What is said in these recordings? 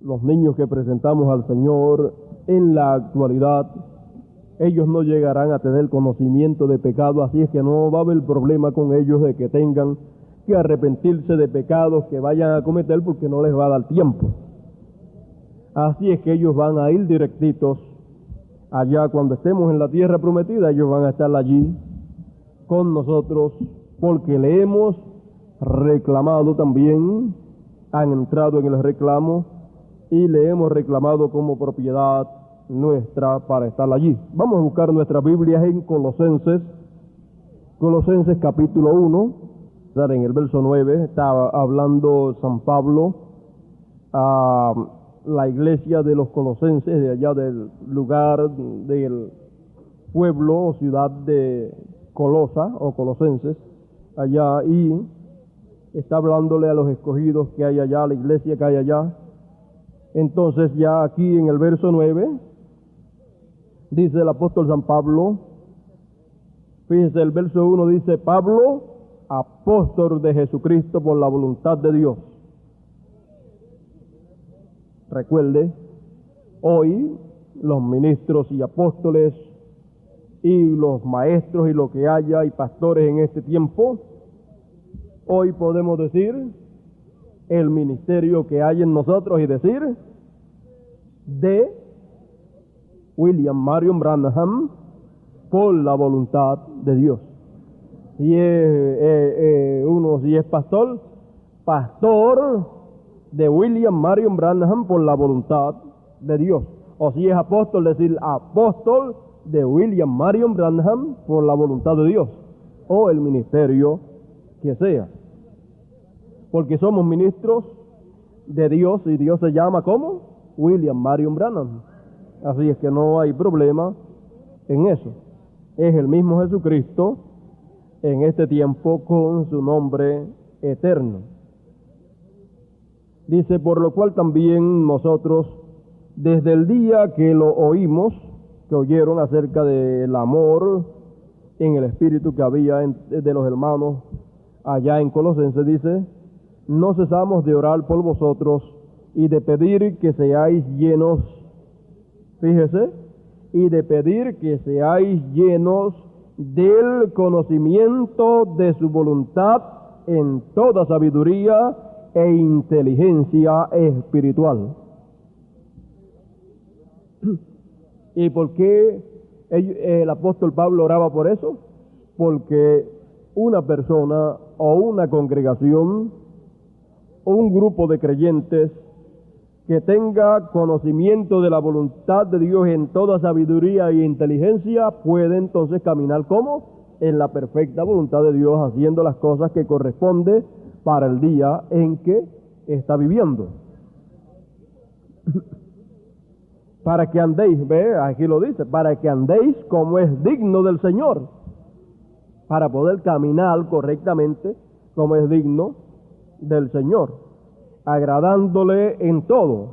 los niños que presentamos al Señor en la actualidad, ellos no llegarán a tener conocimiento de pecado, así es que no va a haber problema con ellos de que tengan que arrepentirse de pecados que vayan a cometer, porque no les va a dar tiempo. Así es que ellos van a ir directitos allá cuando estemos en la tierra prometida. Ellos van a estar allí con nosotros porque le hemos reclamado también, han entrado en el reclamo y le hemos reclamado como propiedad nuestra para estar allí. Vamos a buscar nuestras Biblias en Colosenses capítulo 1, en el verso 9, estaba hablando San Pablo a la iglesia de los colosenses, de allá del lugar del pueblo o ciudad de Colosa o Colosenses, allá, y está hablándole a los escogidos que hay allá, a la iglesia que hay allá. Entonces ya aquí en el verso 9, dice el apóstol San Pablo, fíjese, el verso 1 dice: Pablo, apóstol de Jesucristo por la voluntad de Dios. Recuerde, hoy los ministros y apóstoles y los maestros y lo que haya y pastores en este tiempo, hoy podemos decir el ministerio que hay en nosotros y decir de William Marion Branham por la voluntad de Dios. Si es pastor de William Marion Branham por la voluntad de Dios. O si es apóstol, decir apóstol de William Marion Branham por la voluntad de Dios. O el ministerio que sea. Porque somos ministros de Dios y Dios se llama ¿cómo? William Marion Branham. Así es que no hay problema en eso. Es el mismo Jesucristo en este tiempo con su nombre eterno. Dice: por lo cual también nosotros, desde el día que lo oímos, que oyeron acerca del amor en el espíritu que había de los hermanos allá en Colosenses, dice: no cesamos de orar por vosotros y de pedir que seáis llenos, fíjese, y de pedir que seáis llenos del conocimiento de su voluntad en toda sabiduría e inteligencia espiritual. ¿Y por qué el apóstol Pablo oraba por eso? Porque una persona o una congregación o un grupo de creyentes que tenga conocimiento de la voluntad de Dios en toda sabiduría e inteligencia puede entonces caminar como en la perfecta voluntad de Dios, haciendo las cosas que corresponde para el día en que está viviendo. Para que andéis, ve, aquí lo dice, para que andéis como es digno del Señor, para poder caminar correctamente como es digno del Señor, agradándole en todo,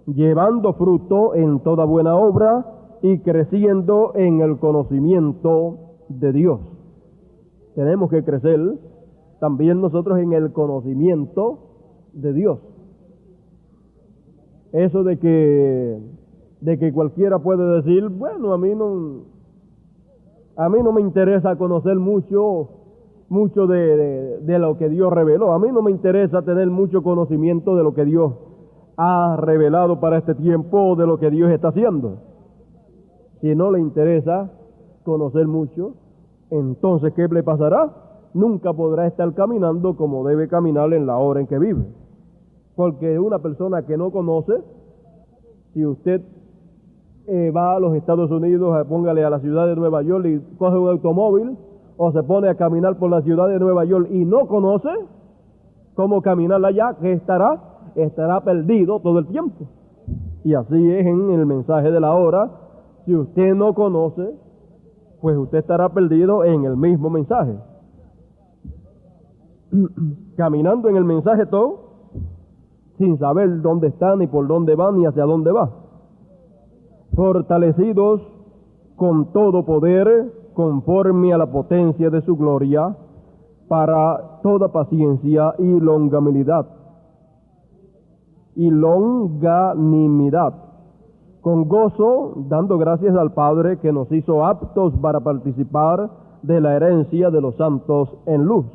llevando fruto en toda buena obra y creciendo en el conocimiento de Dios. Tenemos que crecer también nosotros en el conocimiento de Dios. Eso de que cualquiera puede decir, bueno, a mí no me interesa conocer mucho de lo que Dios reveló. A mí no me interesa tener mucho conocimiento de lo que Dios ha revelado para este tiempo o de lo que Dios está haciendo. Si no le interesa conocer mucho, entonces ¿qué le pasará? Nunca podrá estar caminando como debe caminar en la hora en que vive. Porque una persona que no conoce, si usted va a los Estados Unidos, póngale a la ciudad de Nueva York y coge un automóvil, o se pone a caminar por la ciudad de Nueva York y no conoce cómo caminar allá, ¿qué estará? Estará perdido todo el tiempo. Y así es en el mensaje de la hora. Si usted no conoce, pues usted estará perdido en el mismo mensaje. Caminando en el mensaje todo, sin saber dónde está, ni por dónde va, ni hacia dónde va. Fortalecidos con todo poder, conforme a la potencia de su gloria, para toda paciencia y longanimidad, y longanimidad, con gozo, dando gracias al Padre que nos hizo aptos para participar de la herencia de los santos en luz,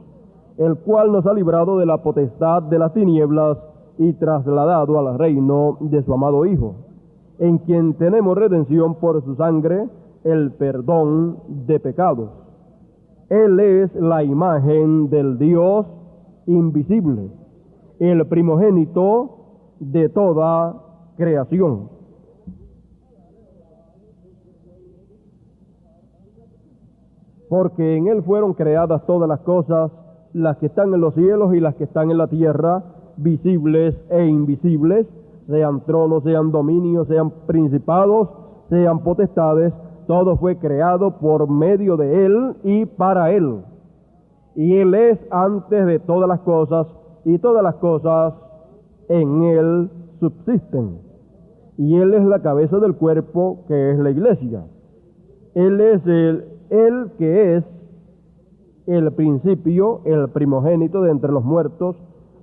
el cual nos ha librado de la potestad de las tinieblas y trasladado al reino de su amado Hijo, en quien tenemos redención por su sangre, el perdón de pecados. Él es la imagen del Dios invisible, el primogénito de toda creación. Porque en Él fueron creadas todas las cosas, las que están en los cielos y las que están en la tierra, visibles e invisibles, sean tronos, sean dominios, sean principados, sean potestades, todo fue creado por medio de Él y para Él. Y Él es antes de todas las cosas, y todas las cosas en Él subsisten. Y Él es la cabeza del cuerpo, que es la iglesia. Él es el que es el principio, el primogénito de entre los muertos,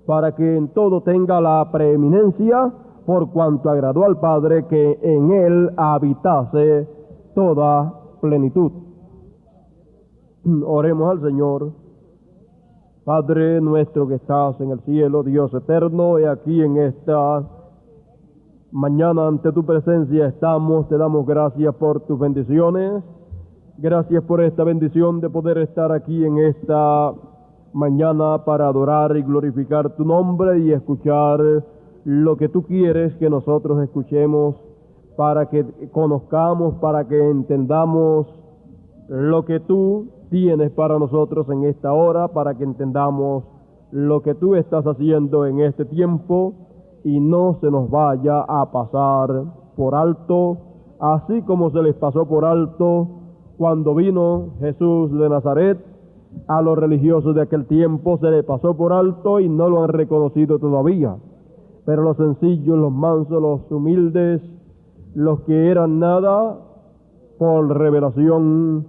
para que en todo tenga la preeminencia, por cuanto agradó al Padre que en Él habitase toda plenitud. Oremos al Señor. Padre nuestro que estás en el cielo, Dios eterno, y aquí en esta mañana ante tu presencia estamos, te damos gracias por tus bendiciones. Gracias por esta bendición de poder estar aquí en esta mañana para adorar y glorificar tu nombre y escuchar lo que tú quieres que nosotros escuchemos, para que conozcamos, para que entendamos lo que tú tienes para nosotros en esta hora, para que entendamos lo que tú estás haciendo en este tiempo y no se nos vaya a pasar por alto, así como se les pasó por alto cuando vino Jesús de Nazaret. A los religiosos de aquel tiempo se les pasó por alto y no lo han reconocido todavía, pero los sencillos, los mansos, los humildes, los que eran nada, por revelación,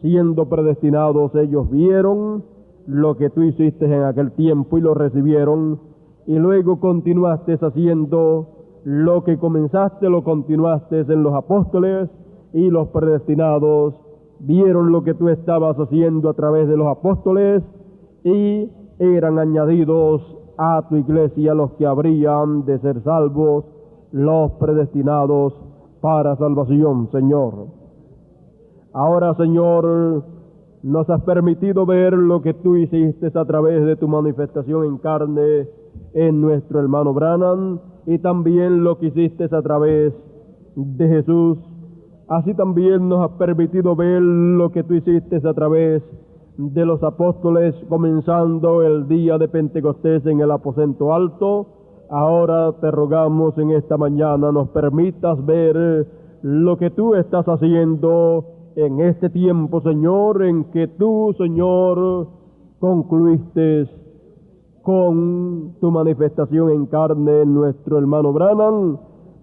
siendo predestinados, ellos vieron lo que tú hiciste en aquel tiempo y lo recibieron, y luego continuaste haciendo lo que comenzaste, lo continuaste en los apóstoles, y los predestinados vieron lo que tú estabas haciendo a través de los apóstoles, y eran añadidos a tu iglesia los que habrían de ser salvos, los predestinados para salvación, Señor. Ahora, Señor, nos has permitido ver lo que tú hiciste a través de tu manifestación en carne en nuestro hermano Branham, y también lo que hiciste a través de Jesús. Así también nos has permitido ver lo que tú hiciste a través de los apóstoles, comenzando el día de Pentecostés en el aposento alto. Ahora te rogamos en esta mañana nos permitas ver lo que tú estás haciendo en este tiempo, Señor, en que tú, Señor, concluiste con tu manifestación en carne en nuestro hermano Branham.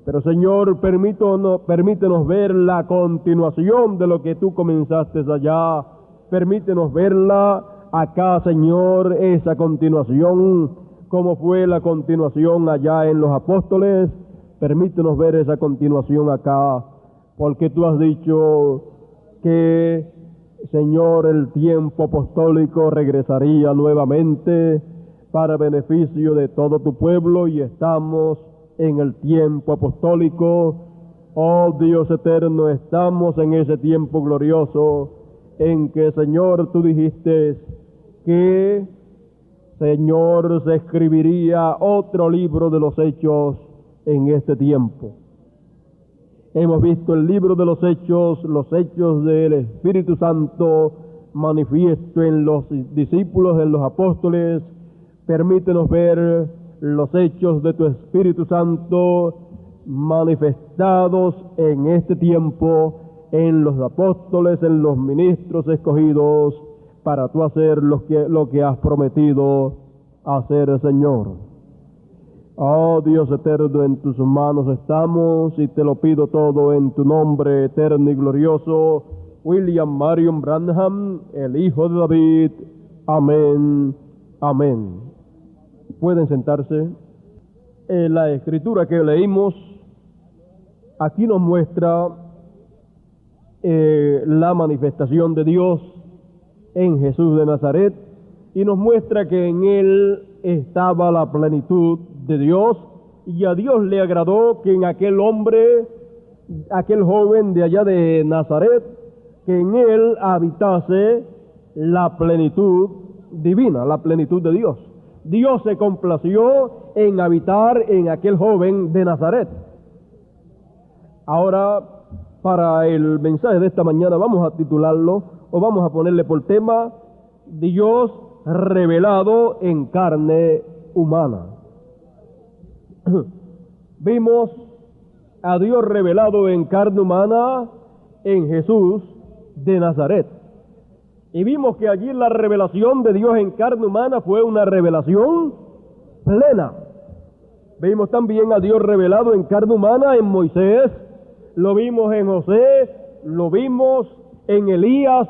Pero, Señor, permítenos ver la continuación de lo que tú comenzaste allá. Permítenos verla acá, Señor, esa continuación, como fue la continuación allá en los apóstoles. Permítenos ver esa continuación acá, porque tú has dicho que, Señor, el tiempo apostólico regresaría nuevamente para beneficio de todo tu pueblo, y estamos en el tiempo apostólico. Oh Dios eterno, estamos en ese tiempo glorioso en que, Señor, tú dijiste que, Señor, se escribiría otro libro de los hechos en este tiempo. Hemos visto el libro de los hechos del Espíritu Santo manifiesto en los discípulos, en los apóstoles. Permítenos ver los hechos de tu Espíritu Santo manifestados en este tiempo, en los apóstoles, en los ministros escogidos, para tú hacer lo que has prometido hacer, Señor. Oh Dios eterno, en tus manos estamos y te lo pido todo en tu nombre eterno y glorioso. William Marion Branham, el Hijo de David. Amén. Amén. Pueden sentarse. La escritura que leímos aquí nos muestra la manifestación de Dios en Jesús de Nazaret, y nos muestra que en él estaba la plenitud de Dios, y a Dios le agradó que en aquel hombre, aquel joven de allá de Nazaret, que en él habitase la plenitud divina, la plenitud de Dios. Dios se complació en habitar en aquel joven de Nazaret. Ahora, para el mensaje de esta mañana vamos a titularlo, o vamos a ponerle por tema, Dios revelado en carne humana. Vimos a Dios revelado en carne humana en Jesús de Nazaret. Y vimos que allí la revelación de Dios en carne humana fue una revelación plena. Vimos también a Dios revelado en carne humana en Moisés, lo vimos en José, lo vimos en Elías,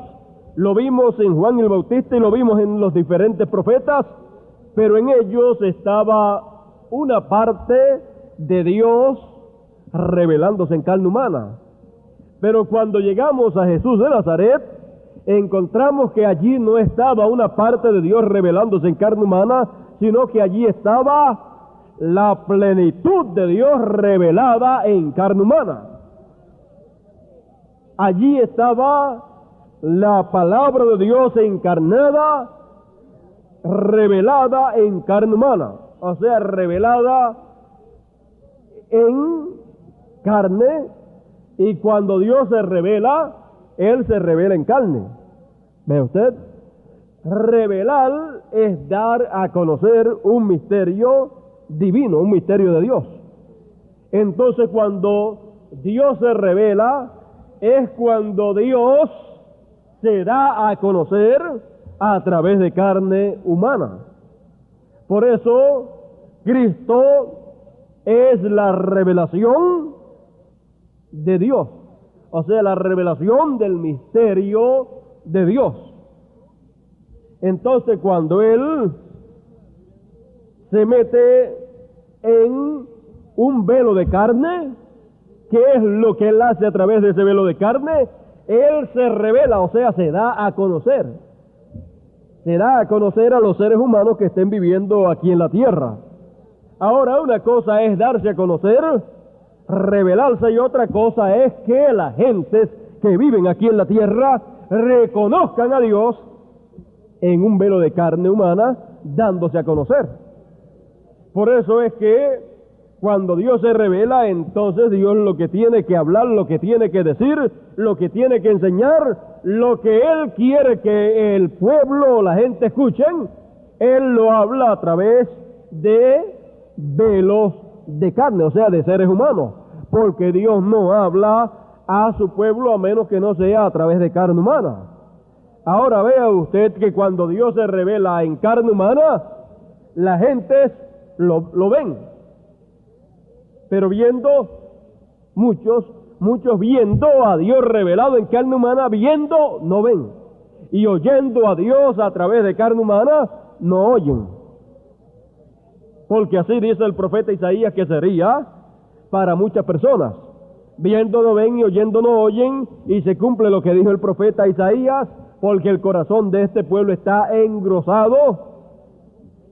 lo vimos en Juan el Bautista y lo vimos en los diferentes profetas, pero en ellos estaba una parte de Dios revelándose en carne humana. Pero cuando llegamos a Jesús de Nazaret, encontramos que allí no estaba una parte de Dios revelándose en carne humana, sino que allí estaba la plenitud de Dios revelada en carne humana. Allí estaba la palabra de Dios encarnada, revelada en carne humana, o sea, revelada en carne, y cuando Dios se revela, Él se revela en carne. ¿Ve usted? Revelar es dar a conocer un misterio divino, un misterio de Dios. Entonces, cuando Dios se revela, es cuando Dios se da a conocer a través de carne humana. Por eso, Cristo es la revelación de Dios, o sea, la revelación del misterio de Dios. Entonces, cuando Él se mete en un velo de carne, ¿qué es lo que Él hace a través de ese velo de carne? Él se revela, o sea, se da a conocer. Se da a conocer a los seres humanos que estén viviendo aquí en la tierra. Ahora, una cosa es darse a conocer, revelarse, y otra cosa es que las gentes que viven aquí en la tierra reconozcan a Dios en un velo de carne humana, dándose a conocer. Por eso es que cuando Dios se revela, entonces Dios lo que tiene que hablar, lo que tiene que decir, lo que tiene que enseñar, lo que Él quiere que el pueblo o la gente escuchen, Él lo habla a través de velos de carne, o sea, de seres humanos, porque Dios no habla a su pueblo a menos que no sea a través de carne humana. Ahora vea usted que cuando Dios se revela en carne humana, las gentes lo ven, pero viendo, muchos viendo a Dios revelado en carne humana, viendo no ven, y oyendo a Dios a través de carne humana no oyen, porque así dice el profeta Isaías que sería para muchas personas. Viendo no ven y oyendo no oyen, y se cumple lo que dijo el profeta Isaías, porque el corazón de este pueblo está engrosado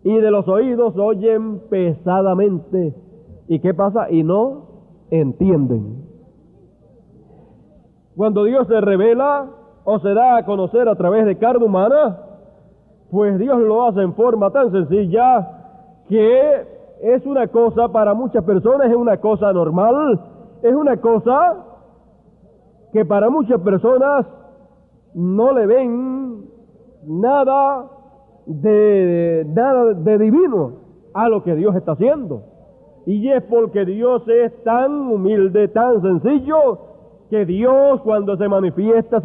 y de los oídos oyen pesadamente. ¿Y qué pasa? Y no entienden. Cuando Dios se revela o se da a conocer a través de carne humana, pues Dios lo hace en forma tan sencilla que es una cosa para muchas personas, es una cosa normal, es una cosa que para muchas personas no le ven nada de divino a lo que Dios está haciendo. Y es porque Dios es tan humilde, tan sencillo, que Dios cuando se manifiesta,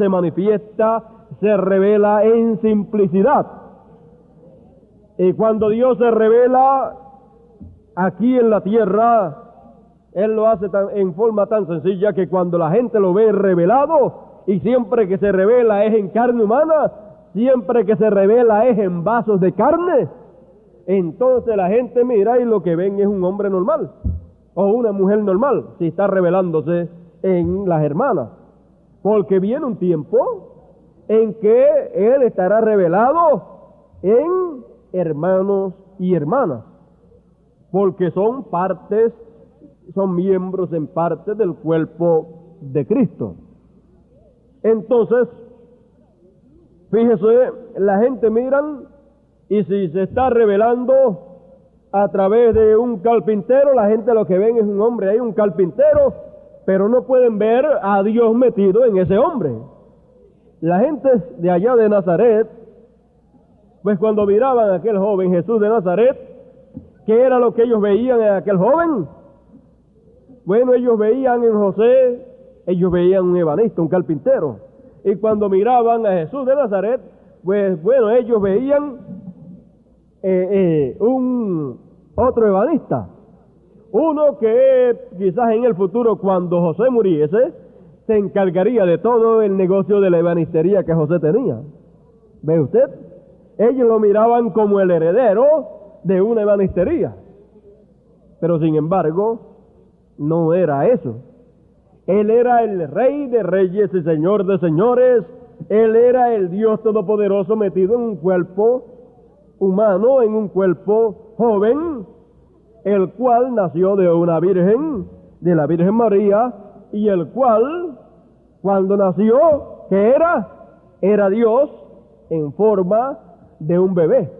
se revela en simplicidad. Y cuando Dios se revela aquí en la tierra, Él lo hace en forma tan sencilla que cuando la gente lo ve revelado, y siempre que se revela es en carne humana, siempre que se revela es en vasos de carne, entonces la gente mira y lo que ven es un hombre normal o una mujer normal, si está revelándose en las hermanas. Porque viene un tiempo en que Él estará revelado en hermanos y hermanas, porque son partes, son miembros en parte del cuerpo de Cristo. Entonces, fíjese, la gente miran y si se está revelando a través de un carpintero, la gente lo que ven es un hombre ahí, un carpintero, pero no pueden ver a Dios metido en ese hombre. La gente de allá de Nazaret, pues cuando miraban a aquel joven Jesús de Nazaret, ¿qué era lo que ellos veían en aquel joven? Bueno, ellos veían en José, ellos veían un ebanista, un carpintero. Y cuando miraban a Jesús de Nazaret, pues bueno, ellos veían otro ebanista. Uno que quizás en el futuro, cuando José muriese, se encargaría de todo el negocio de la ebanistería que José tenía. ¿Ve usted? Ellos lo miraban como el heredero de una ebanistería. Pero sin embargo, no era eso. Él era el Rey de reyes y Señor de señores. Él era el Dios Todopoderoso metido en un cuerpo humano, en un cuerpo joven, el cual nació de una virgen, de la Virgen María, y el cual, cuando nació, ¿qué era? Era Dios en forma de un bebé.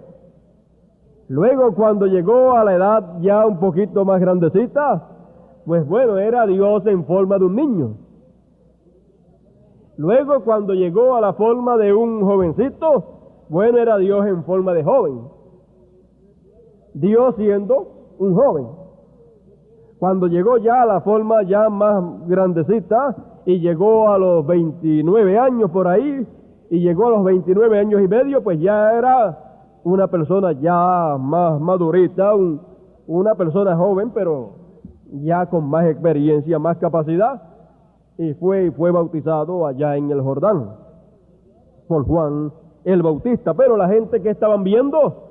Luego, cuando llegó a la edad ya un poquito más grandecita, pues bueno, era Dios en forma de un niño. Luego, cuando llegó a la forma de un jovencito, bueno, era Dios en forma de joven. Dios siendo un joven. Cuando llegó ya a la forma ya más grandecita y llegó a los 29 años por ahí, y llegó a los 29 años y medio, pues ya era una persona ya más madurita, una persona joven, pero ya con más experiencia, más capacidad, y fue bautizado allá en el Jordán por Juan el Bautista. Pero la gente que estaban viendo,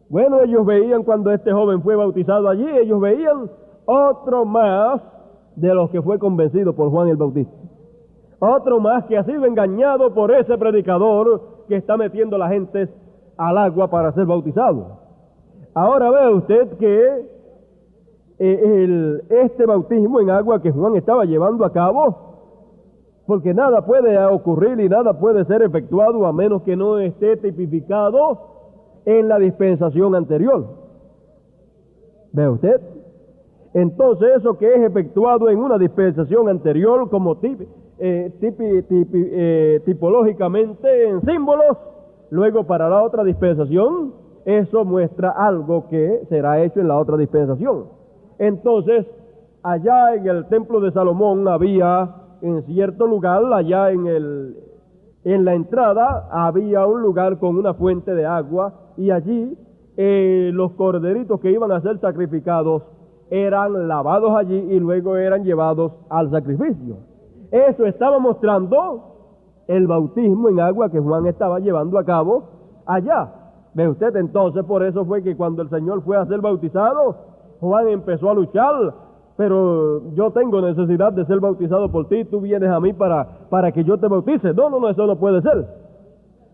bueno, ellos veían cuando este joven fue bautizado allí, ellos veían otro más de los que fue convencido por Juan el Bautista. Otro más que ha sido engañado por ese predicador que está metiendo a la gente al agua para ser bautizado. Ahora ve usted que este bautismo en agua que Juan estaba llevando a cabo, porque nada puede ocurrir y nada puede ser efectuado a menos que no esté tipificado en la dispensación anterior. ¿Ve usted? Entonces eso que es efectuado en una dispensación anterior como tipológicamente en símbolos, luego para la otra dispensación, eso muestra algo que será hecho en la otra dispensación. Entonces, allá en el templo de Salomón había, en cierto lugar, allá en la entrada, había un lugar con una fuente de agua, y allí los corderitos que iban a ser sacrificados eran lavados allí y luego eran llevados al sacrificio. Eso estaba mostrando el bautismo en agua que Juan estaba llevando a cabo allá. ¿Ve usted? Entonces, por eso fue que cuando el Señor fue a ser bautizado, Juan empezó a luchar, pero yo tengo necesidad de ser bautizado por ti, tú vienes a mí para que yo te bautice. No, eso no puede ser.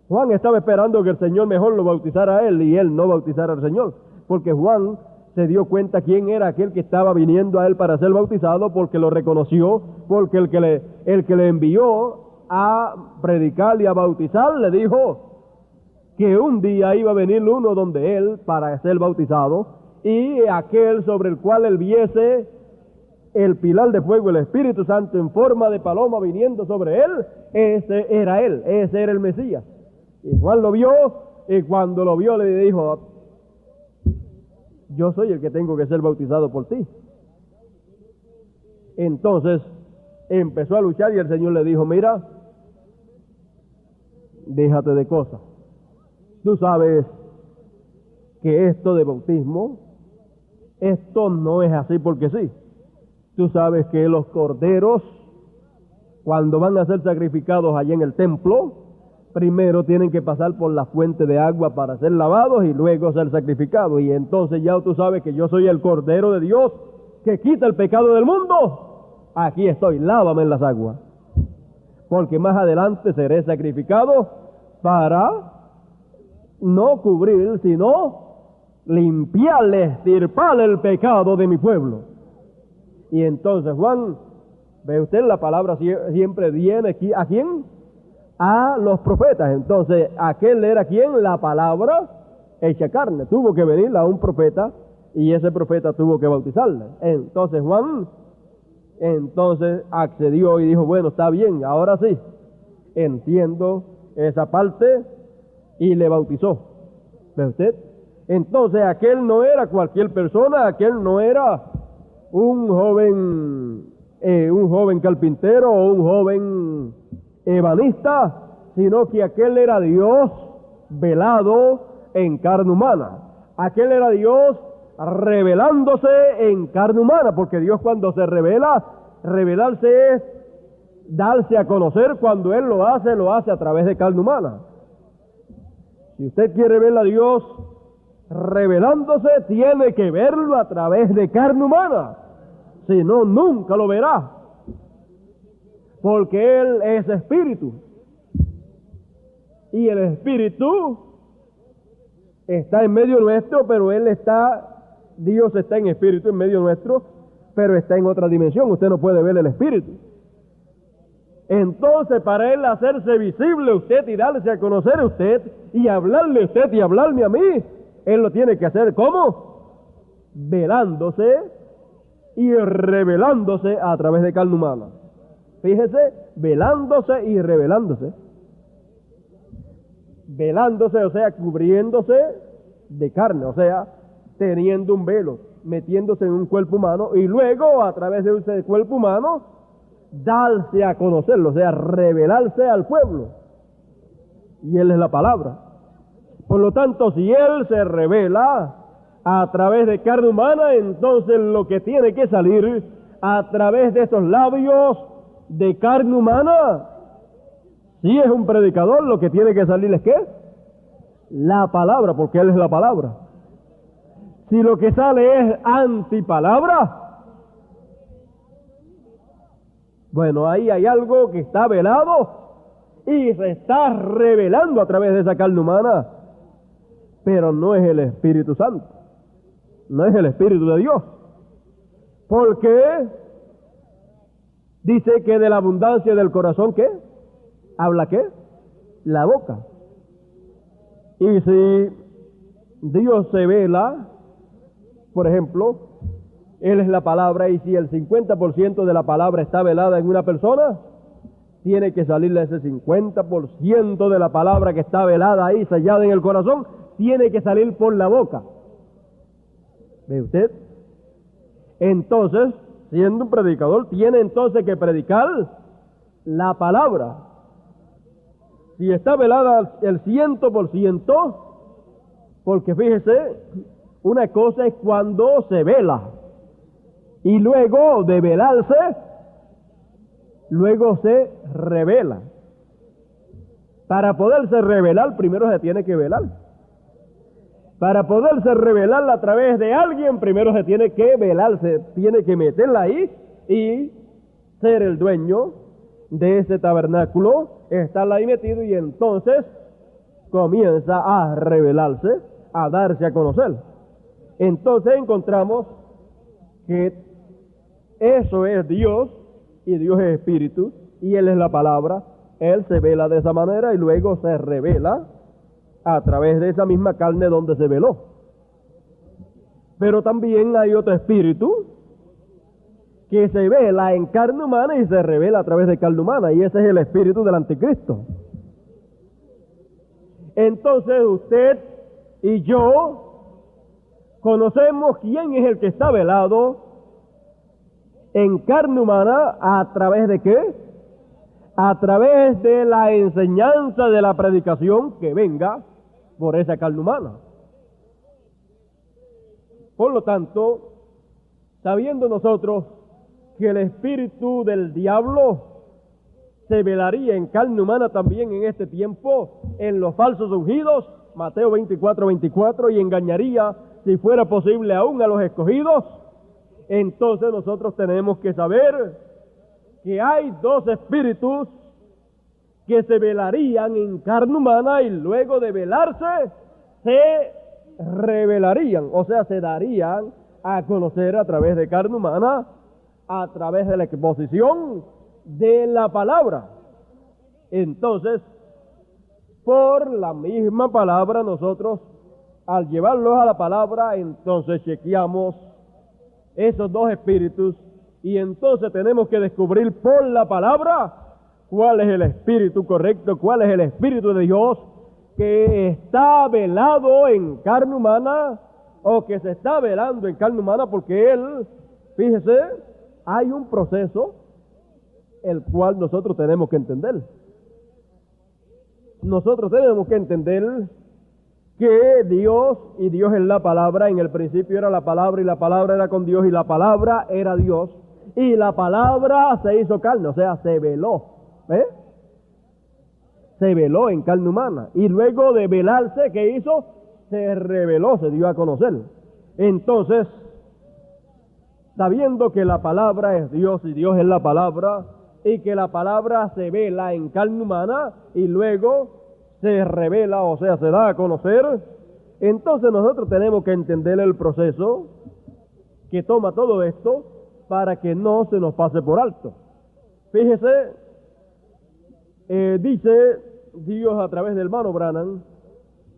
Juan estaba esperando que el Señor mejor lo bautizara a él y él no bautizara al Señor, porque Juan se dio cuenta quién era aquel que estaba viniendo a él para ser bautizado, porque lo reconoció, porque el que le envió a predicar y a bautizar le dijo que un día iba a venir uno donde él para ser bautizado, y aquel sobre el cual él viese el pilar de fuego, el Espíritu Santo en forma de paloma viniendo sobre él, ese era él, ese era el Mesías. Y Juan lo vio, y cuando lo vio le dijo: yo soy el que tengo que ser bautizado por ti. Entonces empezó a luchar y el Señor le dijo: mira, déjate de cosas. Tú sabes que esto de bautismo, esto no es así porque sí. Tú sabes que los corderos, cuando van a ser sacrificados allá en el templo, primero tienen que pasar por la fuente de agua para ser lavados y luego ser sacrificados. Y entonces ya tú sabes que yo soy el Cordero de Dios que quita el pecado del mundo. Aquí estoy, lávame en las aguas. Porque más adelante seré sacrificado para no cubrir, sino limpiarle, extirparle el pecado de mi pueblo. Y entonces Juan, ve usted, la palabra siempre viene aquí, ¿a quién? A los profetas. Entonces, aquel era ¿quién? La palabra hecha carne. Tuvo que venir a un profeta y ese profeta tuvo que bautizarle. Entonces Juan, accedió y dijo, bueno, está bien, ahora sí, entiendo esa parte, y le bautizó. ¿Ve usted? Entonces aquel no era cualquier persona, aquel no era un joven carpintero o un joven ebanista, sino que aquel era Dios velado en carne humana. Aquel era Dios revelándose en carne humana, porque Dios cuando se revela, revelarse es darse a conocer. Cuando Él lo hace a través de carne humana. Si usted quiere ver a Dios revelándose, tiene que verlo a través de carne humana. Si no, nunca lo verá. Porque Él es espíritu. Y el espíritu está en medio nuestro, pero Dios está en espíritu en medio nuestro, pero está en otra dimensión. Usted no puede ver el espíritu. Entonces, para Él hacerse visible usted y darse a conocer usted y hablarle a usted y hablarme a mí, Él lo tiene que hacer ¿cómo? Velándose y revelándose a través de carne humana. Fíjese, velándose y revelándose. Velándose, o sea, cubriéndose de carne, o sea, teniendo un velo, metiéndose en un cuerpo humano y luego a través de ese cuerpo humano darse a conocerlo, o sea, revelarse al pueblo. Y Él es la palabra. Por lo tanto, si Él se revela a través de carne humana, entonces lo que tiene que salir a través de esos labios de carne humana, si es un predicador, lo que tiene que salir es ¿qué? La palabra, porque Él es la palabra. Si lo que sale es antipalabra, bueno, ahí hay algo que está velado y se está revelando a través de esa carne humana, pero no es el Espíritu Santo, no es el Espíritu de Dios, porque dice que de la abundancia del corazón, ¿qué? ¿Habla qué? La boca. Y si Dios se vela, por ejemplo, Él es la palabra, y si el 50% de la palabra está velada en una persona, tiene que salirle ese 50% de la palabra que está velada ahí, sellada en el corazón, tiene que salir por la boca. ¿Ve usted? Entonces, siendo un predicador, tiene entonces que predicar la palabra. Si está velada el 100%, porque fíjese, una cosa es cuando se vela, y luego de velarse, luego se revela. Para poderse revelar, primero se tiene que velar. Para poderse revelar a través de alguien, primero se tiene que velarse, tiene que meterla ahí y ser el dueño de ese tabernáculo, estar ahí metido, y entonces comienza a revelarse, a darse a conocer. Entonces encontramos que eso es Dios, y Dios es espíritu, y Él es la palabra. Él se vela de esa manera y luego se revela a través de esa misma carne donde se veló. Pero también hay otro espíritu que se vela en carne humana y se revela a través de carne humana, y ese es el espíritu del anticristo. Entonces usted y yo conocemos quién es el que está velado en carne humana. ¿A través de qué? A través de la enseñanza de la predicación que venga por esa carne humana. Por lo tanto, sabiendo nosotros que el espíritu del diablo se velaría en carne humana también en este tiempo en los falsos ungidos, Mateo 24:24, y engañaría, si fuera posible, aún a los escogidos. Entonces nosotros tenemos que saber que hay dos espíritus que se velarían en carne humana y luego de velarse se revelarían, o sea, se darían a conocer a través de carne humana, a través de la exposición de la palabra. Entonces, por la misma palabra nosotros, al llevarlos a la palabra, entonces chequeamos esos dos espíritus y entonces tenemos que descubrir por la palabra cuál es el espíritu correcto, cuál es el espíritu de Dios que está velado en carne humana o que se está velando en carne humana, porque Él, fíjese, hay un proceso el cual nosotros tenemos que entender. Nosotros tenemos que entender que Dios, y Dios es la palabra, en el principio era la palabra y la palabra era con Dios y la palabra era Dios y la palabra se hizo carne, o sea, se veló, se veló en carne humana y luego de velarse, ¿qué hizo? Se reveló, se dio a conocer. Entonces, sabiendo que la palabra es Dios y Dios es la palabra y que la palabra se vela en carne humana y luego se revela, o sea, se da a conocer, entonces nosotros tenemos que entender el proceso que toma todo esto para que no se nos pase por alto. Fíjese, dice Dios a través del hermano Branham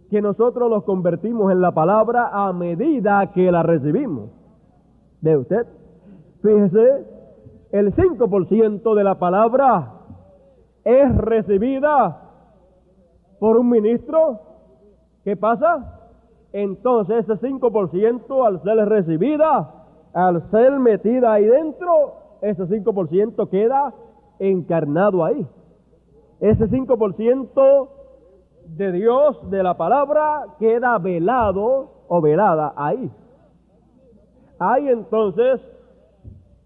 que nosotros nos convertimos en la palabra a medida que la recibimos. ¿Ve usted? Fíjese, el 5% de la palabra es recibida por un ministro. ¿Qué pasa? Entonces ese 5% al ser recibida, al ser metida ahí dentro, ese 5% queda encarnado ahí. Ese 5% de Dios, de la palabra, queda velado o velada ahí. Hay entonces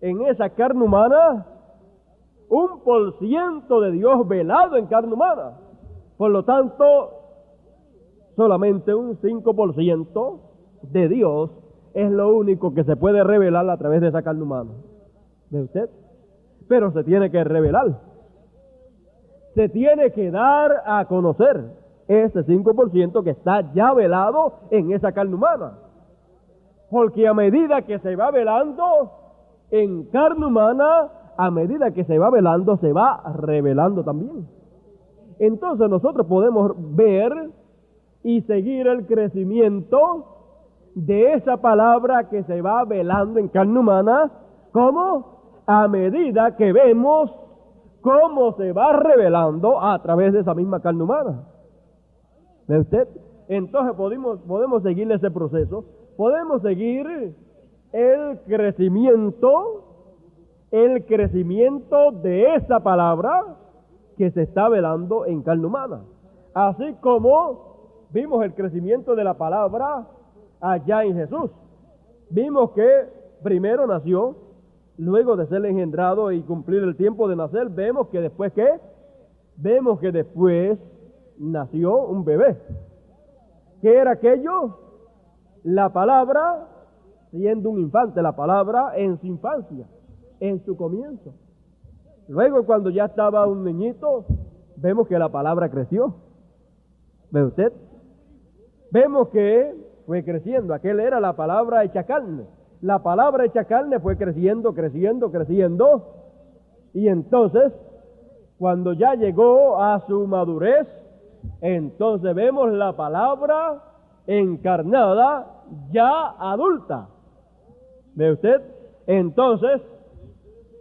en esa carne humana 1% de Dios velado en carne humana. Por lo tanto, solamente un 5% de Dios es lo único que se puede revelar a través de esa carne humana. ¿Ve usted? Pero se tiene que revelar. Se tiene que dar a conocer ese 5% que está ya velado en esa carne humana. Porque a medida que se va velando en carne humana, a medida que se va velando, se va revelando también. Entonces nosotros podemos ver y seguir el crecimiento de esa palabra que se va velando en carne humana, ¿cómo? A medida que vemos cómo se va revelando a través de esa misma carne humana. ¿Ve usted? Entonces podemos seguir ese proceso, podemos seguir el crecimiento de esa palabra que se está velando en carne humana. Así como vimos el crecimiento de la palabra allá en Jesús. Vimos que primero nació, luego de ser engendrado y cumplir el tiempo de nacer, vemos que después ¿qué? Vemos que después nació un bebé. ¿Qué era aquello? La palabra, siendo un infante, la palabra en su infancia, en su comienzo. Luego, cuando ya estaba un niñito, vemos que la palabra creció. ¿Ve usted? Vemos que fue creciendo. Aquel era la palabra hecha carne. La palabra hecha carne fue creciendo. Y entonces, cuando ya llegó a su madurez, entonces vemos la palabra encarnada, ya adulta. ¿Ve usted? Entonces,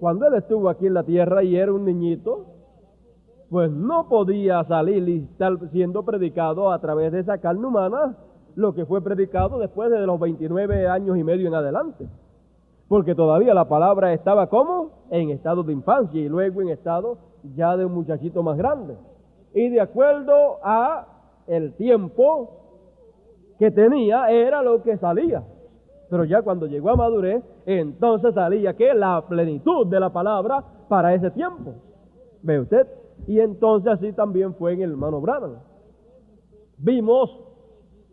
cuando él estuvo aquí en la tierra y era un niñito, pues no podía salir y estar siendo predicado a través de esa carne humana, lo que fue predicado después de los 29 años y medio en adelante. Porque todavía la palabra estaba como en estado de infancia y luego en estado ya de un muchachito más grande. Y de acuerdo a el tiempo que tenía, era lo que salía. Pero ya cuando llegó a madurez, entonces salía que la plenitud de la palabra para ese tiempo. ¿Ve usted? Y entonces así también fue en el hermano Branham. Vimos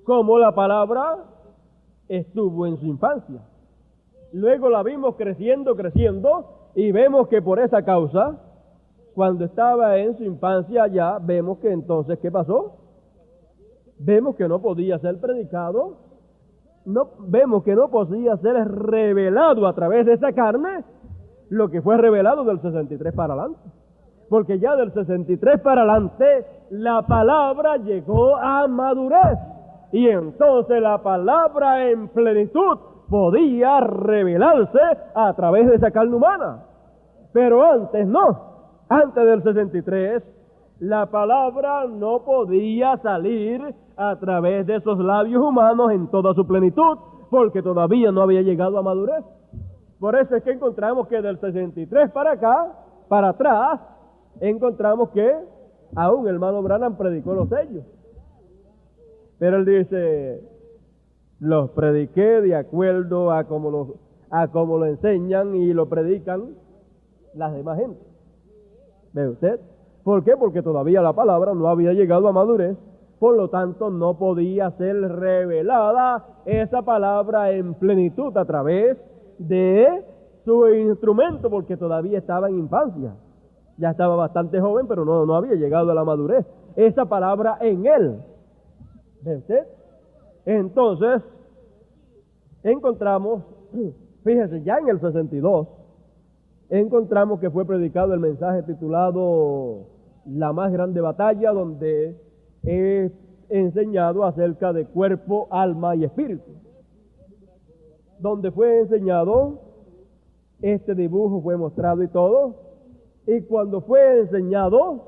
cómo la palabra estuvo en su infancia. Luego la vimos creciendo, y vemos que por esa causa, cuando estaba en su infancia ya, vemos que entonces, ¿qué pasó? Vemos que no podía ser predicado, vemos que no podía ser revelado a través de esa carne, lo que fue revelado del 63 para adelante. Porque ya del 63 para adelante, la palabra llegó a madurez. Y entonces la palabra en plenitud podía revelarse a través de esa carne humana. Pero antes no. Antes del 63, la palabra no podía salir a través de esos labios humanos en toda su plenitud, porque todavía no había llegado a madurez. Por eso es que encontramos que del 63 para acá, para atrás, encontramos que aún el hermano Branham predicó los sellos. Pero él dice, los prediqué de acuerdo a como lo enseñan y lo predican las demás gente. ¿Ve usted? ¿Por qué? Porque todavía la palabra no había llegado a madurez, por lo tanto no podía ser revelada esa palabra en plenitud a través de su instrumento, porque todavía estaba en infancia. Ya estaba bastante joven, pero no había llegado a la madurez. Esa palabra en él. ¿Ve usted? Entonces, encontramos, fíjese, ya en el 62, encontramos que fue predicado el mensaje titulado La más grande batalla, donde he enseñado acerca de cuerpo, alma y espíritu. Donde fue enseñado, este dibujo fue mostrado y todo, y cuando fue enseñado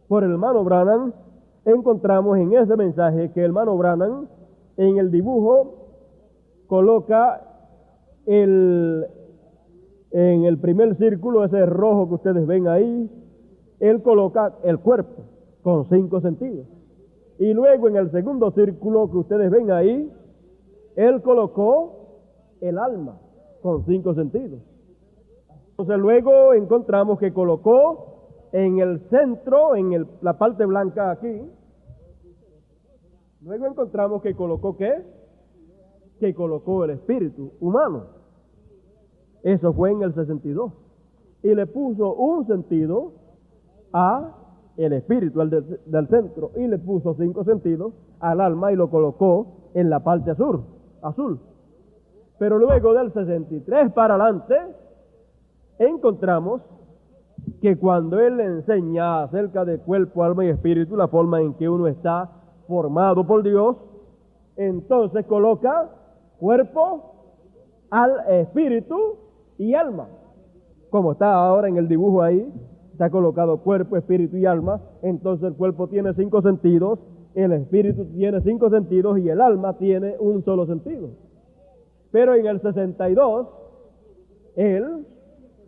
por el hermano Branham, encontramos en ese mensaje que el hermano Branham en el dibujo coloca en el primer círculo, ese rojo que ustedes ven ahí, él coloca el cuerpo con 5 sentidos. Y luego en el segundo círculo que ustedes ven ahí, él colocó el alma con 5 sentidos. Entonces luego encontramos que colocó en el centro, la parte blanca aquí, luego encontramos que colocó ¿qué? Que colocó el espíritu humano. Eso fue en el 62. Y le puso un sentido a el espíritu, al del centro, y le puso 5 sentidos al alma y lo colocó en la parte azul. Pero luego del 63 para adelante, encontramos que cuando él enseña acerca de cuerpo, alma y espíritu, la forma en que uno está formado por Dios, entonces coloca cuerpo, espíritu y alma. Como está ahora en el dibujo ahí, está colocado cuerpo, espíritu y alma. Entonces el cuerpo tiene 5 sentidos, el espíritu tiene 5 sentidos y el alma tiene un solo sentido. Pero en el 62, él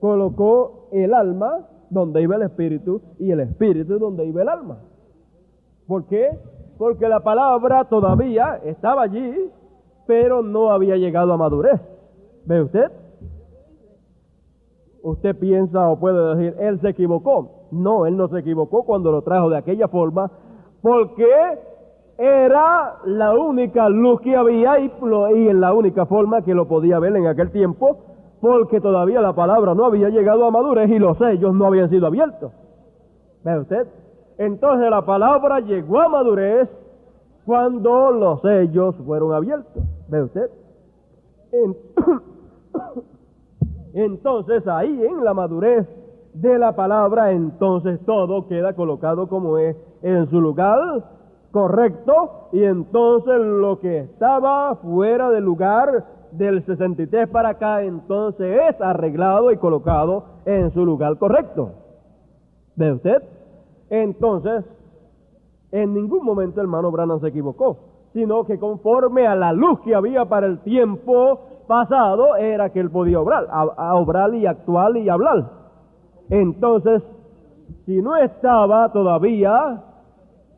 colocó el alma donde iba el espíritu y el espíritu donde iba el alma. ¿Por qué? Porque la palabra todavía estaba allí, pero no había llegado a madurez. ¿Ve usted? Usted piensa o puede decir, él se equivocó. No, él no se equivocó cuando lo trajo de aquella forma, porque era la única luz que había y en la única forma que lo podía ver en aquel tiempo, porque todavía la palabra no había llegado a madurez y los sellos no habían sido abiertos. ¿Ve usted? Entonces la palabra llegó a madurez cuando los sellos fueron abiertos. ¿Ve usted? Entonces ahí en la madurez de la palabra, entonces todo queda colocado como es en su lugar correcto, y entonces lo que estaba fuera del lugar del 63 para acá, entonces es arreglado y colocado en su lugar correcto. ¿Ve usted? Entonces, en ningún momento el hermano Branham se equivocó, sino que conforme a la luz que había para el tiempo pasado, era que él podía obrar, obrar y actuar y hablar. Entonces, si no estaba todavía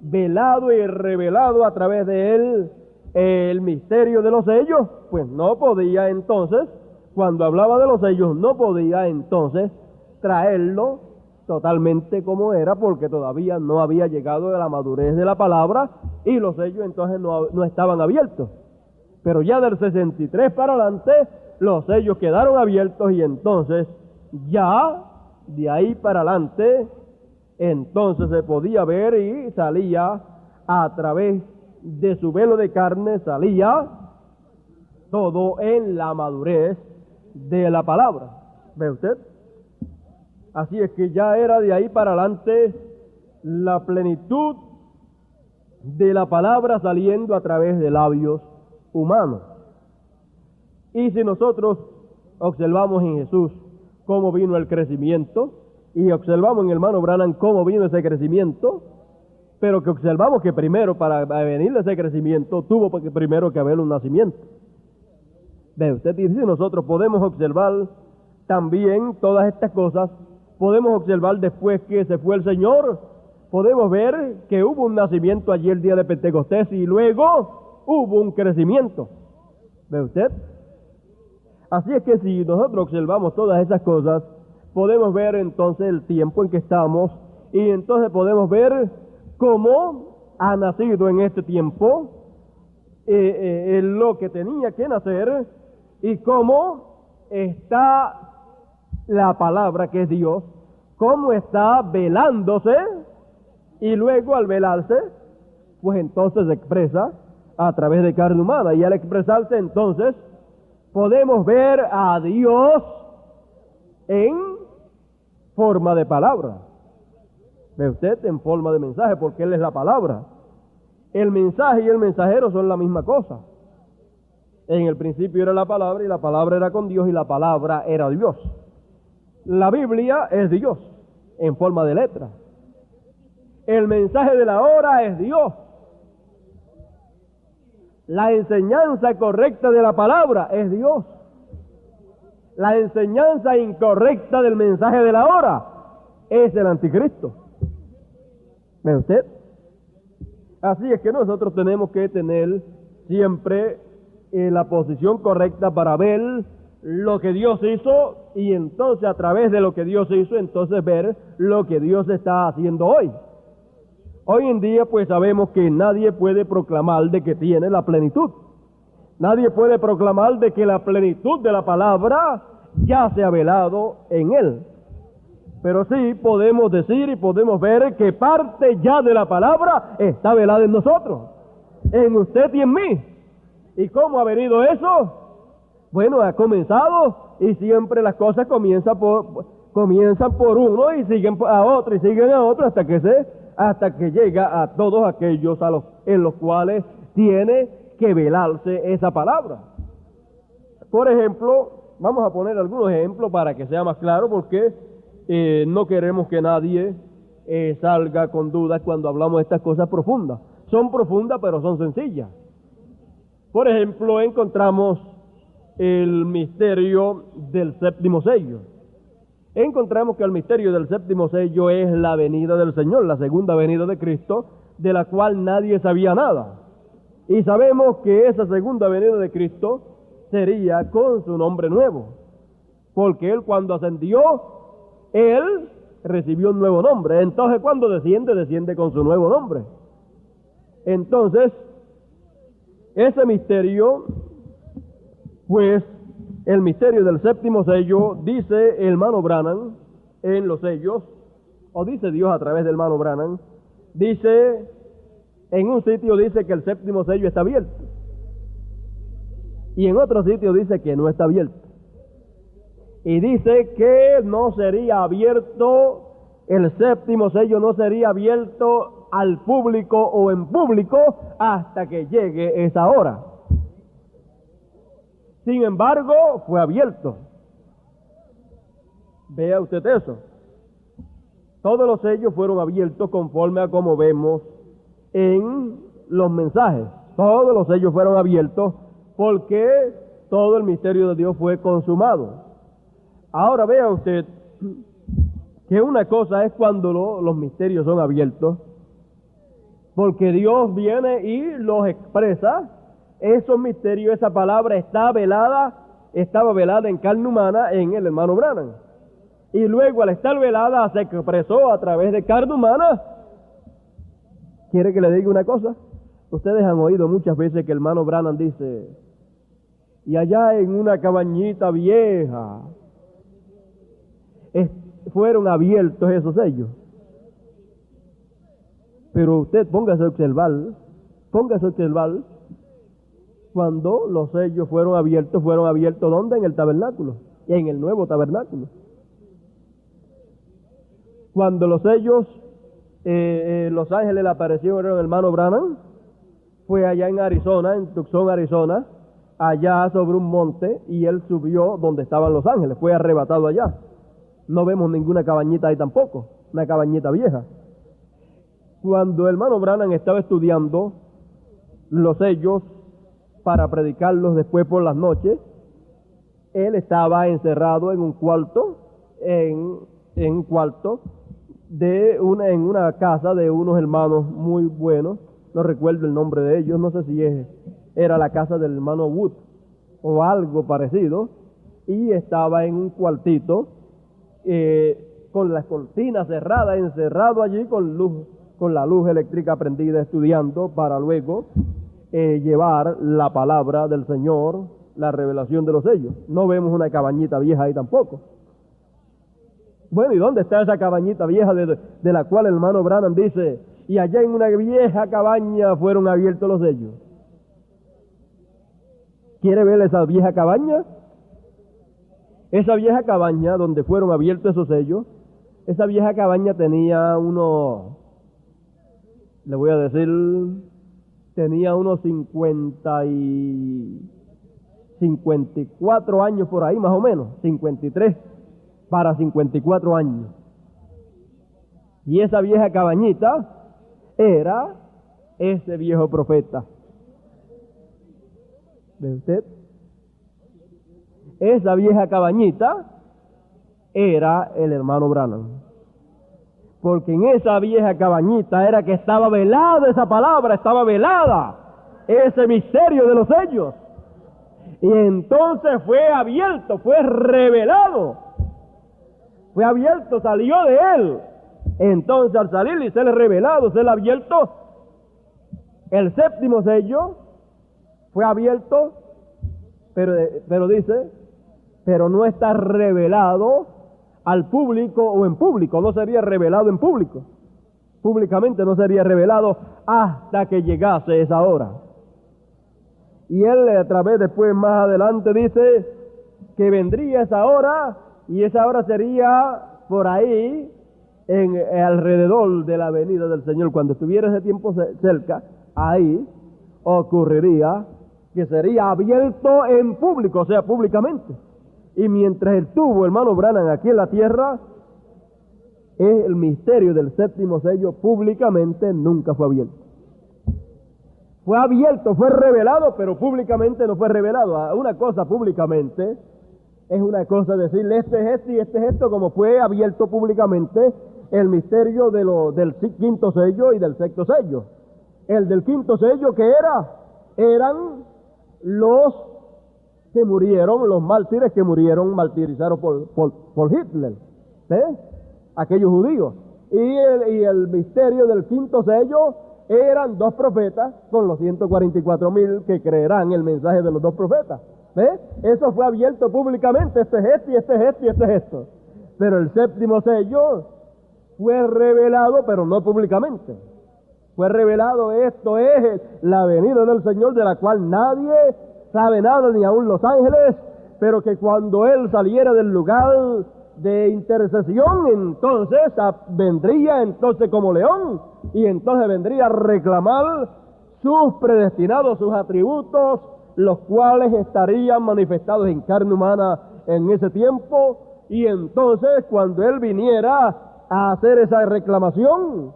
velado y revelado a través de él el misterio de los sellos, pues no podía entonces, cuando hablaba de los sellos, no podía entonces traerlo totalmente como era, porque todavía no había llegado a la madurez de la palabra y los sellos entonces no estaban abiertos. Pero ya del 63 para adelante, los sellos quedaron abiertos y entonces ya de ahí para adelante, entonces se podía ver y salía a través de su velo de carne, salía todo en la madurez de la palabra. ¿Ve usted? Así es que ya era de ahí para adelante la plenitud de la palabra saliendo a través de labios humanos. Y si nosotros observamos en Jesús cómo vino el crecimiento, y observamos en el hermano Branham cómo vino ese crecimiento, pero que observamos que primero para venir ese crecimiento tuvo primero que haber un nacimiento. ¿Ve usted? Y si nosotros podemos observar también todas estas cosas, podemos observar después que se fue el Señor, podemos ver que hubo un nacimiento allí el día de Pentecostés y luego hubo un crecimiento. ¿Ve usted? Así es que si nosotros observamos todas esas cosas, podemos ver entonces el tiempo en que estamos y entonces podemos ver cómo ha nacido en este tiempo lo que tenía que nacer y cómo está la palabra que es Dios, cómo está velándose y luego al velarse, pues entonces se expresa a través de carne humana y al expresarse entonces podemos ver a Dios en forma de palabra. ¿Ve usted? En forma de mensaje, porque Él es la palabra. El mensaje y el mensajero son la misma cosa. En el principio era la palabra y la palabra era con Dios y la palabra era Dios. La Biblia es Dios en forma de letra. El mensaje de la hora es Dios. La enseñanza correcta de la palabra es Dios. La enseñanza incorrecta del mensaje de la hora es el anticristo. ¿Ve usted? Así es que nosotros tenemos que tener siempre la posición correcta para ver lo que Dios hizo y entonces a través de lo que Dios hizo, entonces ver lo que Dios está haciendo hoy. Hoy en día pues sabemos que nadie puede proclamar de que tiene la plenitud. Nadie puede proclamar de que la plenitud de la palabra ya se ha velado en él. Pero sí podemos decir y podemos ver que parte ya de la palabra está velada en nosotros, en usted y en mí. ¿Y cómo ha venido eso? Bueno, ha comenzado y siempre las cosas comienzan por uno y siguen a otro y siguen a otro hasta que llega a todos aquellos en los cuales tiene que velarse esa palabra. Por ejemplo, vamos a poner algunos ejemplos para que sea más claro, porque no queremos que nadie salga con dudas cuando hablamos de estas cosas profundas. Son profundas, pero son sencillas. Por ejemplo, encontramos el misterio del séptimo sello. Encontramos que el misterio del séptimo sello es la venida del Señor, la segunda venida de Cristo, de la cual nadie sabía nada. Y sabemos que esa segunda venida de Cristo sería con su nombre nuevo, porque Él cuando ascendió, Él recibió un nuevo nombre. Entonces cuando desciende con su nuevo nombre. Entonces, ese misterio, pues, el misterio del séptimo sello, dice el hermano Branham en los sellos, o dice Dios a través del hermano Branham, dice, en un sitio dice que el séptimo sello está abierto, y en otro sitio dice que no está abierto, y dice que no sería abierto, el séptimo sello no sería abierto al público o en público hasta que llegue esa hora. Sin embargo, fue abierto. Vea usted eso. Todos los sellos fueron abiertos conforme a como vemos en los mensajes. Todos los sellos fueron abiertos porque todo el misterio de Dios fue consumado. Ahora vea usted que una cosa es cuando los misterios son abiertos, porque Dios viene y los expresa. Esos misterios, esa palabra estaba velada en carne humana en el hermano Branham. y luego al estar velada se expresó a través de carne humana. ¿Quiere que le diga una cosa? Ustedes han oído muchas veces que el hermano Branham dice, y allá en una cabañita vieja fueron abiertos esos sellos. Pero usted póngase a observar cuando los sellos fueron abiertos ¿dónde? En el tabernáculo, en el nuevo tabernáculo. Cuando los sellos, los ángeles le aparecieron al hermano Branham, fue allá en Arizona, en Tucson, Arizona, allá sobre un monte, y él subió donde estaban los ángeles, fue arrebatado allá. No vemos ninguna cabañita ahí tampoco, una cabañita vieja. Cuando el hermano Branham estaba estudiando los sellos para predicarlos después por las noches, él estaba encerrado en un cuarto, en un cuarto en una casa de unos hermanos muy buenos. No recuerdo el nombre de ellos, no sé si era la casa del hermano Wood o algo parecido, y estaba en un cuartito con las cortinas cerradas, encerrado allí con la luz eléctrica prendida, estudiando para luego llevar la palabra del Señor, la revelación de los sellos. No vemos una cabañita vieja ahí tampoco. Bueno, ¿y dónde está esa cabañita vieja de la cual el hermano Branham dice, y allá en una vieja cabaña fueron abiertos los sellos? ¿Quiere ver esa vieja cabaña? Esa vieja cabaña donde fueron abiertos esos sellos, esa vieja cabaña tenía tenía unos 54 años por ahí más o menos, 53 para 54 años. Y esa vieja cabañita era ese viejo profeta. ¿Ve usted? Esa vieja cabañita era el hermano Branham. Porque en esa vieja cabañita era que estaba velada esa palabra, estaba velada ese misterio de los sellos. Y entonces fue abierto, fue revelado, fue abierto, salió de él. Entonces al salir y ser revelado, ser abierto, el séptimo sello fue abierto, pero dice, pero no está revelado al público o en público, no sería revelado en público, públicamente no sería revelado hasta que llegase esa hora. Y él a través después más adelante dice que vendría esa hora, y esa hora sería por ahí alrededor de la venida del Señor. Cuando estuviera ese tiempo cerca, ahí ocurriría que sería abierto en público, o sea, públicamente. Y mientras estuvo hermano Branham aquí en la tierra, el misterio del séptimo sello públicamente nunca fue abierto. Fue abierto, fue revelado, pero públicamente no fue revelado. Una cosa públicamente es una cosa decirle este es esto y este es esto, como fue abierto públicamente el misterio del quinto sello y del sexto sello. El del quinto sello, ¿qué eran los que murieron, los mártires que murieron martirizados por Hitler, aquellos judíos. Y el misterio del quinto sello eran dos profetas con los 144,000 que creerán el mensaje de los dos profetas. Eso fue abierto públicamente, este es esto y este es esto y este es esto. Pero el séptimo sello fue revelado, pero no públicamente. Fue revelado, esto es la venida del Señor, de la cual nadie sabe nada, ni aun los ángeles, pero que cuando Él saliera del lugar de intercesión, entonces vendría entonces como león, y entonces vendría a reclamar sus predestinados, sus atributos, los cuales estarían manifestados en carne humana en ese tiempo. Y entonces cuando Él viniera a hacer esa reclamación,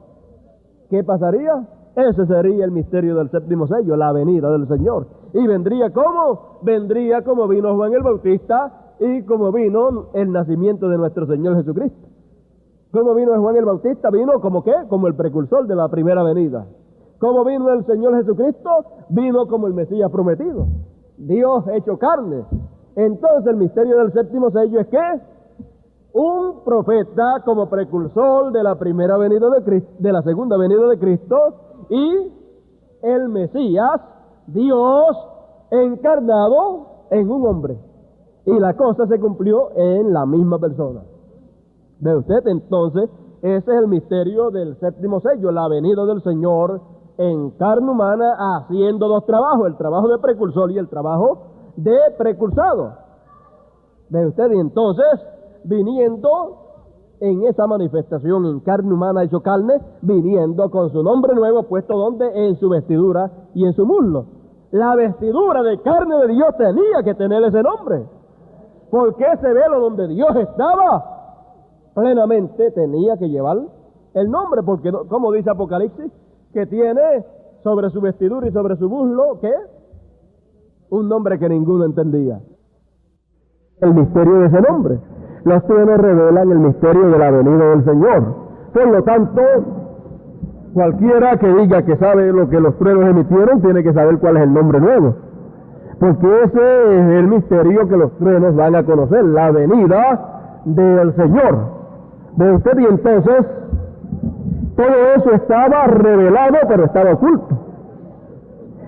¿qué pasaría? Ese sería el misterio del séptimo sello, la venida del Señor. ¿Y vendría cómo? Vendría como vino Juan el Bautista y como vino el nacimiento de nuestro Señor Jesucristo. ¿Cómo vino Juan el Bautista? Vino como ¿qué? Como el precursor de la primera venida. ¿Cómo vino el Señor Jesucristo? Vino como el Mesías prometido, Dios hecho carne. Entonces el misterio del séptimo sello es ¿qué? un profeta como precursor de la primera venida de Cristo, de la segunda venida de Cristo, y el Mesías, Dios encarnado en un hombre. Y la cosa se cumplió en la misma persona. ¿Ve usted? Entonces, ese es el misterio del séptimo sello, la venida del Señor en carne humana haciendo dos trabajos, el trabajo de precursor y el trabajo de precursado. ¿Ve usted? Y entonces, viniendo en esa manifestación en carne humana hecho carne, viniendo con su nombre nuevo puesto donde, en su vestidura y en su muslo. La vestidura de carne de Dios tenía que tener ese nombre, porque ese velo donde Dios estaba plenamente tenía que llevar el nombre, porque como dice Apocalipsis, que tiene sobre su vestidura y sobre su muslo, ¿qué? Un nombre que ninguno entendía. El misterio de ese nombre. Los truenos revelan el misterio de la venida del Señor. Por lo tanto, cualquiera que diga que sabe lo que los truenos emitieron, tiene que saber cuál es el nombre nuevo. Porque ese es el misterio que los truenos van a conocer, la venida del Señor. ¿Ve usted? Y entonces, todo eso estaba revelado, pero estaba oculto.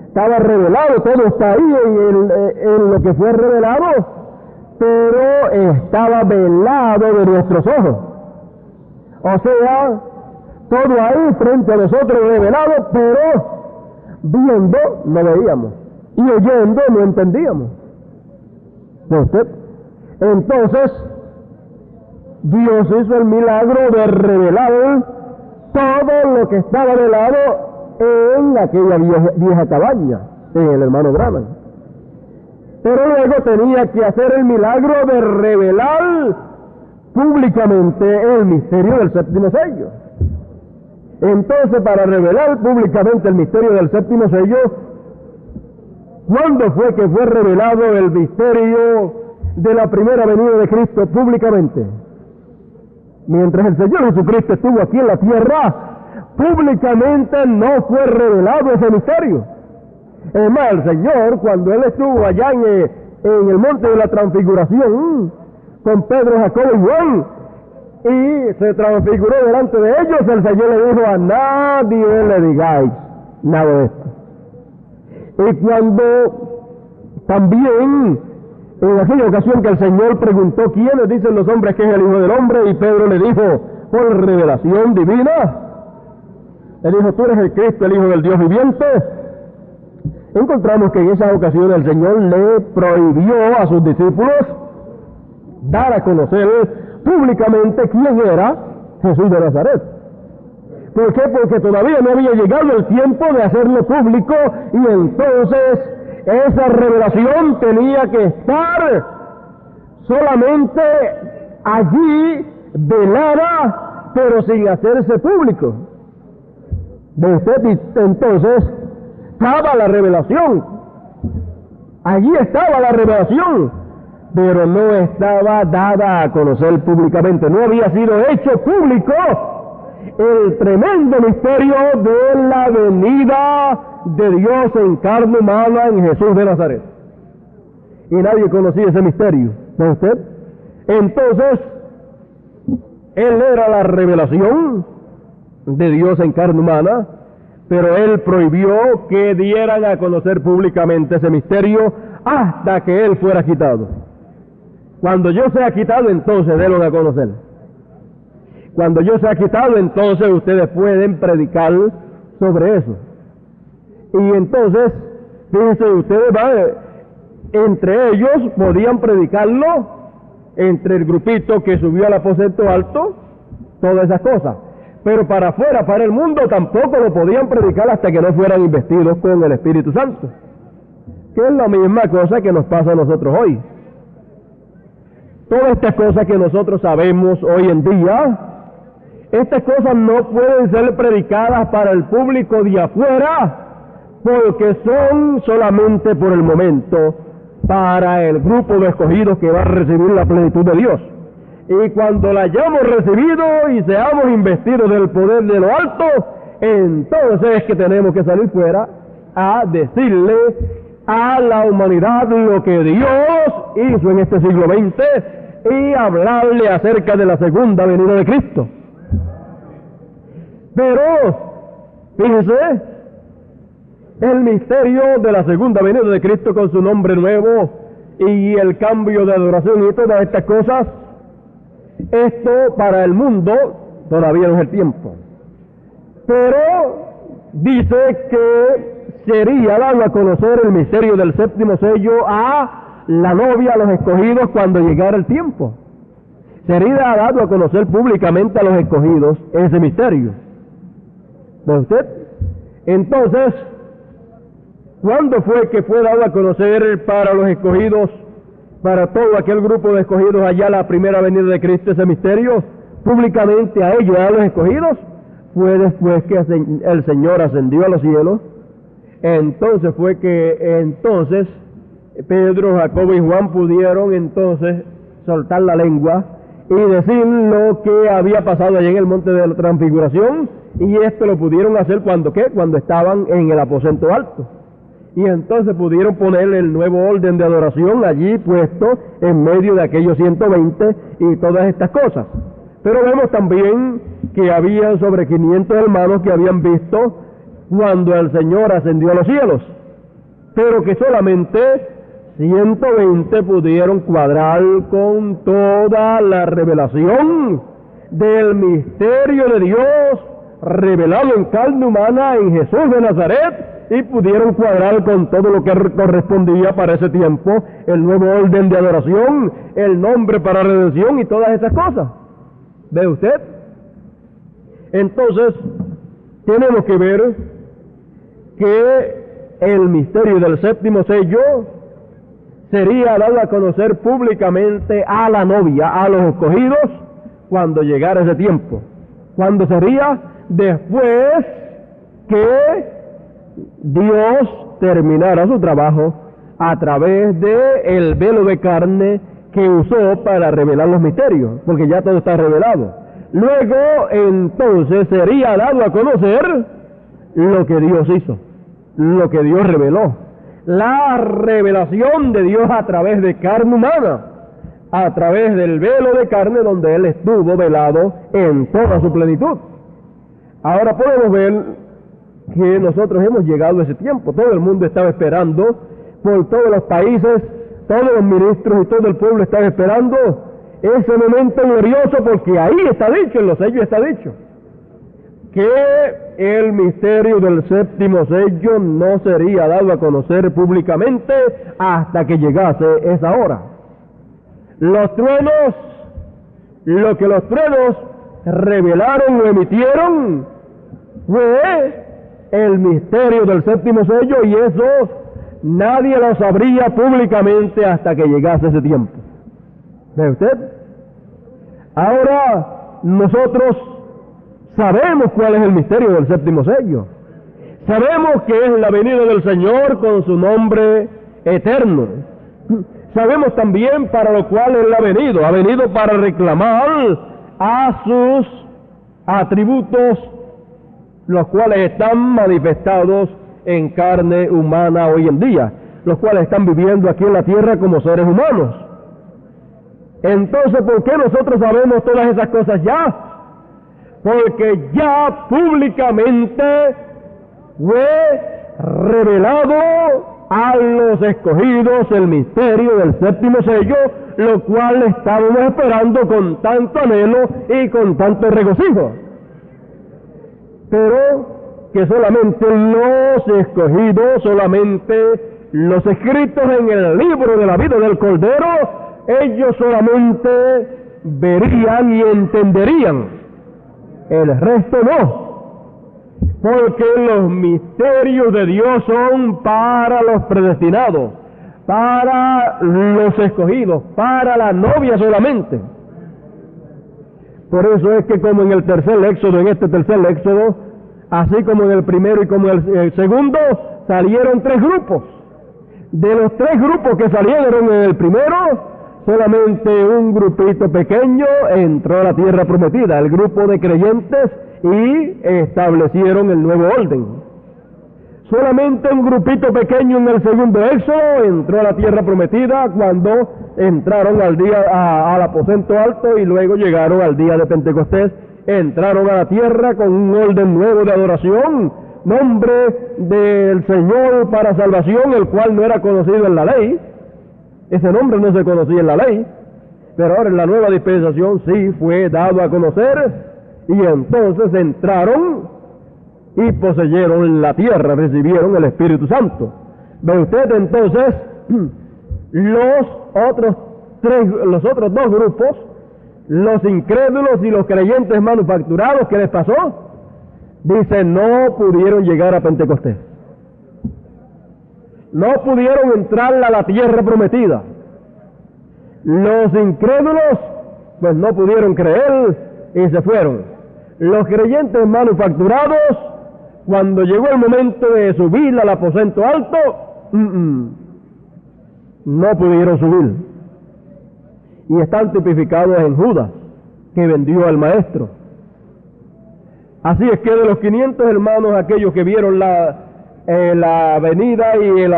Estaba revelado, todo está ahí en lo que fue revelado, pero estaba velado de nuestros ojos. O sea, todo ahí frente a nosotros revelado, pero viendo no veíamos, y oyendo no entendíamos. ¿Ve usted? Entonces, Dios hizo el milagro de revelar todo lo que estaba velado en aquella vieja cabaña, en el hermano Branham. Pero luego tenía que hacer el milagro de revelar públicamente el misterio del séptimo sello. Entonces, para revelar públicamente el misterio del séptimo sello, ¿cuándo fue que fue revelado el misterio de la primera venida de Cristo públicamente? Mientras el Señor Jesucristo estuvo aquí en la tierra, públicamente no fue revelado ese misterio. Es más, el Señor, cuando Él estuvo allá en el monte de la transfiguración, con Pedro, Jacobo y Juan, y se transfiguró delante de ellos, el Señor le dijo: a nadie le digáis nada de esto. Y cuando también, en aquella ocasión que el Señor preguntó quiénes dicen los hombres que es el Hijo del Hombre, y Pedro le dijo: por revelación divina, le dijo: tú eres el Cristo, el Hijo del Dios viviente. Encontramos que en esa ocasión el Señor le prohibió a sus discípulos dar a conocer públicamente quién era Jesús de Nazaret. ¿Por qué? Porque todavía no había llegado el tiempo de hacerlo público, y entonces esa revelación tenía que estar solamente allí, velada, pero sin hacerse público. ¿Ve usted? Y entonces estaba la revelación, allí estaba la revelación, pero no estaba dada a conocer públicamente, no había sido hecho público el tremendo misterio de la venida de Dios en carne humana en Jesús de Nazaret. Y nadie conocía ese misterio, ¿no usted? Entonces, Él era la revelación de Dios en carne humana, pero Él prohibió que dieran a conocer públicamente ese misterio hasta que Él fuera quitado. Cuando yo sea quitado, entonces denlo a conocer. Cuando yo sea quitado, entonces ustedes pueden predicar sobre eso. Y entonces, fíjense ustedes, entre ellos podían predicarlo, entre el grupito que subió al aposento alto, todas esas cosas. Pero para afuera, para el mundo, tampoco lo podían predicar hasta que no fueran investidos con el Espíritu Santo. Que es la misma cosa que nos pasa a nosotros hoy. Todas estas cosas que nosotros sabemos hoy en día, estas cosas no pueden ser predicadas para el público de afuera, porque son solamente por el momento para el grupo de escogidos que va a recibir la plenitud de Dios. Y cuando la hayamos recibido y seamos investidos del poder de lo alto, entonces es que tenemos que salir fuera a decirle a la humanidad lo que Dios hizo en este siglo XX y hablarle acerca de la segunda venida de Cristo. Pero, fíjese, el misterio de la segunda venida de Cristo con su nombre nuevo y el cambio de adoración y todas estas cosas, esto para el mundo todavía no es el tiempo. Pero dice que sería dado a conocer el misterio del séptimo sello a la novia, a los escogidos, cuando llegara el tiempo. Sería dado a conocer públicamente a los escogidos ese misterio. ¿Ve usted? Entonces, ¿cuándo fue que fue dado a conocer para los escogidos, para todo aquel grupo de escogidos allá la primera venida de Cristo, ese misterio? Públicamente a ellos, a los escogidos, fue después que el Señor ascendió a los cielos. Entonces fue que Pedro, Jacobo y Juan pudieron entonces soltar la lengua y decir lo que había pasado allá en el monte de la transfiguración, y esto lo pudieron hacer cuando estaban en el aposento alto. Y entonces pudieron poner el nuevo orden de adoración allí puesto en medio de aquellos 120 y todas estas cosas. Pero vemos también que había sobre 500 hermanos que habían visto cuando el Señor ascendió a los cielos, pero que solamente 120 pudieron cuadrar con toda la revelación del misterio de Dios revelado en carne humana en Jesús de Nazaret, y pudieron cuadrar con todo lo que correspondía para ese tiempo, el nuevo orden de adoración, el nombre para redención y todas esas cosas. ¿Ve usted? Entonces, tenemos que ver que el misterio del séptimo sello sería dado a conocer públicamente a la novia, a los escogidos, cuando llegara ese tiempo. ¿Cuándo sería? Después que Dios terminara su trabajo a través del velo de carne que usó para revelar los misterios, porque ya todo está revelado. Luego, entonces, sería dado a conocer lo que Dios hizo, lo que Dios reveló, la revelación de Dios a través de carne humana, a través del velo de carne donde Él estuvo velado en toda su plenitud. Ahora podemos ver que nosotros hemos llegado a ese tiempo. Todo el mundo estaba esperando, por todos los países, todos los ministros y todo el pueblo estaba esperando ese momento glorioso, porque ahí está dicho, en los sellos está dicho, que el misterio del séptimo sello no sería dado a conocer públicamente hasta que llegase esa hora. Los truenos, lo que los truenos revelaron o emitieron fue el misterio del séptimo sello, y eso nadie lo sabría públicamente hasta que llegase ese tiempo. ¿Ve usted? Ahora nosotros sabemos cuál es el misterio del séptimo sello. Sabemos que es la venida del Señor con su nombre eterno. Sabemos también para lo cual Él ha venido. Ha venido para reclamar a sus atributos, los cuales están manifestados en carne humana hoy en día, los cuales están viviendo aquí en la tierra como seres humanos. Entonces, ¿por qué nosotros sabemos todas esas cosas ya? Porque ya públicamente fue revelado a los escogidos el misterio del séptimo sello, lo cual estábamos esperando con tanto anhelo y con tanto regocijo. Pero que solamente los escogidos, solamente los escritos en el libro de la vida del Cordero, ellos solamente verían y entenderían. El resto no. Porque los misterios de Dios son para los predestinados, para los escogidos, para la novia solamente. Por eso es que como en el tercer éxodo, en este tercer éxodo, así como en el primero y como en el segundo, salieron 3 grupos. De los 3 grupos que salieron en el primero, solamente un grupito pequeño entró a la tierra prometida, el grupo de creyentes, y establecieron el nuevo orden. Solamente un grupito pequeño en el segundo éxodo entró a la tierra prometida cuando entraron al aposento alto y luego llegaron al día de Pentecostés. Entraron a la tierra con un orden nuevo de adoración, nombre del Señor para salvación, el cual no era conocido en la ley. Ese nombre no se conocía en la ley, pero ahora en la nueva dispensación sí fue dado a conocer, y entonces entraron y poseyeron la tierra, recibieron el Espíritu Santo. Ve usted entonces los otros dos grupos, los incrédulos y los creyentes manufacturados, ¿qué les pasó? Dice, no pudieron llegar a Pentecostés. No pudieron entrar a la tierra prometida. Los incrédulos, pues no pudieron creer y se fueron. Los creyentes manufacturados, cuando llegó el momento de subir al aposento alto, no pudieron subir. Y están tipificados en Judas, que vendió al Maestro. Así es que de los 500 hermanos, aquellos que vieron la venida y el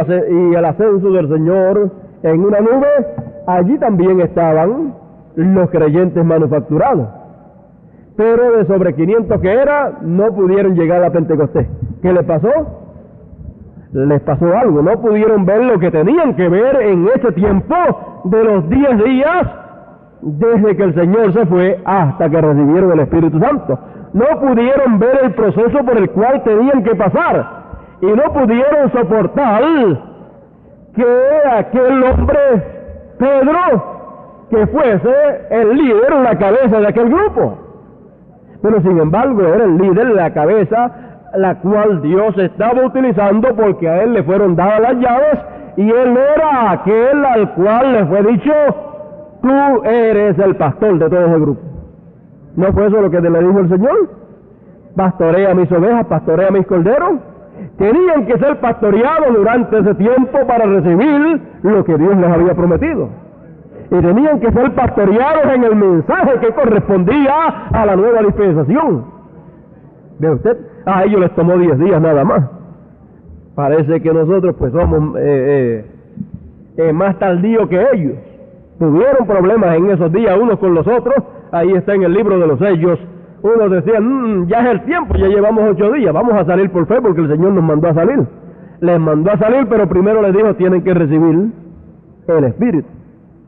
ascenso del Señor en una nube, allí también estaban los creyentes manufacturados. Pero de sobre 500 que era, no pudieron llegar a Pentecostés. ¿Qué les pasó? Les pasó algo, no pudieron ver lo que tenían que ver en ese tiempo de los 10 días desde que el Señor se fue hasta que recibieron el Espíritu Santo. No pudieron ver el proceso por el cual tenían que pasar y no pudieron soportar que aquel hombre, Pedro, que fuese el líder, la cabeza de aquel grupo. Pero sin embargo era el líder, la cabeza, la cual Dios estaba utilizando, porque a él le fueron dadas las llaves y él era aquel al cual le fue dicho, tú eres el pastor de todo ese grupo. ¿No fue eso lo que le dijo el Señor? Pastorea mis ovejas, pastorea mis corderos. Tenían que ser pastoreados durante ese tiempo para recibir lo que Dios les había prometido. Y tenían que ser pastoreados en el mensaje que correspondía a la nueva dispensación. ¿Ve usted? A ellos les tomó 10 días nada más. Parece que nosotros pues somos más tardíos que ellos. Tuvieron problemas en esos días unos con los otros. Ahí está en el libro de los Hechos. Unos decían, ya es el tiempo, ya llevamos 8 días, vamos a salir por fe porque el Señor nos mandó a salir. Les mandó a salir, pero primero les dijo, tienen que recibir el Espíritu.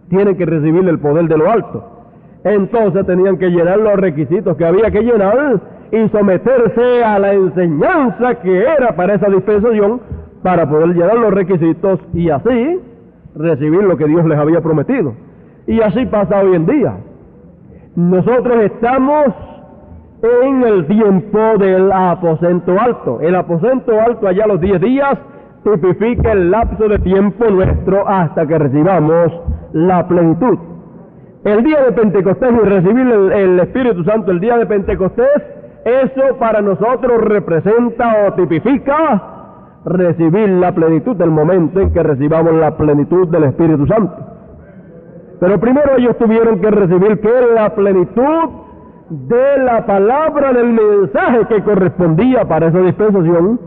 Tienen que recibir el poder de lo alto. Entonces tenían que llenar los requisitos que había que llenar y someterse a la enseñanza que era para esa dispensación, para poder llenar los requisitos y así recibir lo que Dios les había prometido. Y así pasa hoy en día. Nosotros estamos en el tiempo del aposento alto. El aposento alto, allá los 10 días, tipifica el lapso de tiempo nuestro hasta que recibamos la plenitud. El día de Pentecostés y recibir el Espíritu Santo, el día de Pentecostés, eso para nosotros representa o tipifica recibir la plenitud, del momento en que recibamos la plenitud del Espíritu Santo. Pero primero ellos tuvieron que recibir que la plenitud de la palabra del mensaje que correspondía para esa dispensación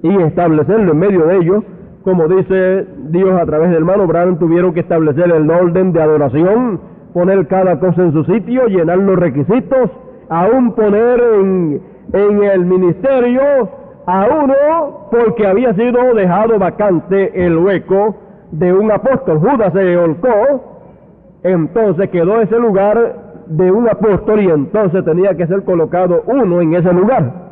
y establecerlo en medio de ellos. Como dice Dios a través del hermano Branham, tuvieron que establecer el orden de adoración, poner cada cosa en su sitio, llenar los requisitos, aún poner en el ministerio a uno, porque había sido dejado vacante el hueco de un apóstol. Judas se holcó, entonces quedó ese lugar de un apóstol y entonces tenía que ser colocado uno en ese lugar.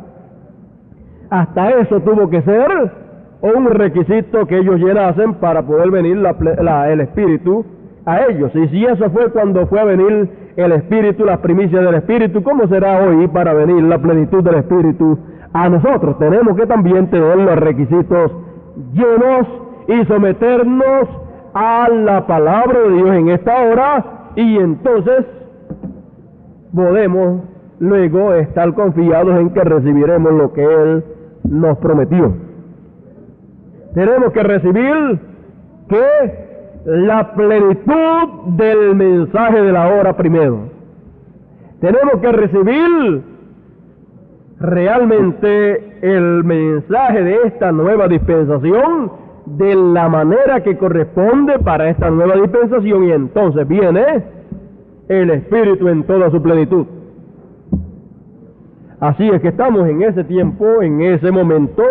Hasta eso tuvo que ser un requisito que ellos llenasen para poder venir el Espíritu a ellos. Y si eso fue cuando fue a venir el Espíritu, las primicias del Espíritu, ¿cómo será hoy para venir la plenitud del Espíritu a nosotros? Tenemos que también tener los requisitos llenos y someternos a la palabra de Dios en esta hora, y entonces podemos luego estar confiados en que recibiremos lo que Él nos prometió. Tenemos que recibir que la plenitud del mensaje de la hora primero. Tenemos que recibir realmente el mensaje de esta nueva dispensación de la manera que corresponde para esta nueva dispensación, y entonces viene el Espíritu en toda su plenitud. Así es que estamos en ese tiempo, en ese momento,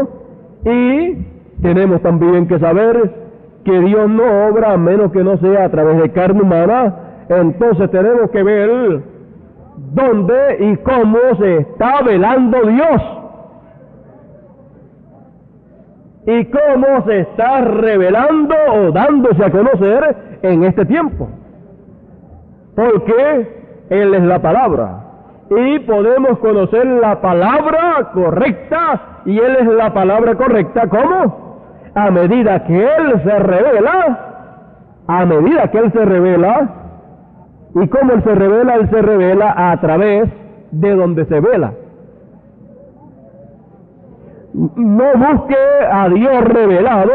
y tenemos también que saber que Dios no obra a menos que no sea a través de carne humana. Entonces tenemos que ver dónde y cómo se está velando Dios y cómo se está revelando o dándose a conocer en este tiempo, porque Él es la palabra y podemos conocer la palabra correcta, y Él es la palabra correcta. ¿Cómo? A medida que Él se revela, ¿y cómo Él se revela? Él se revela a través de donde se vela. No busque a Dios revelado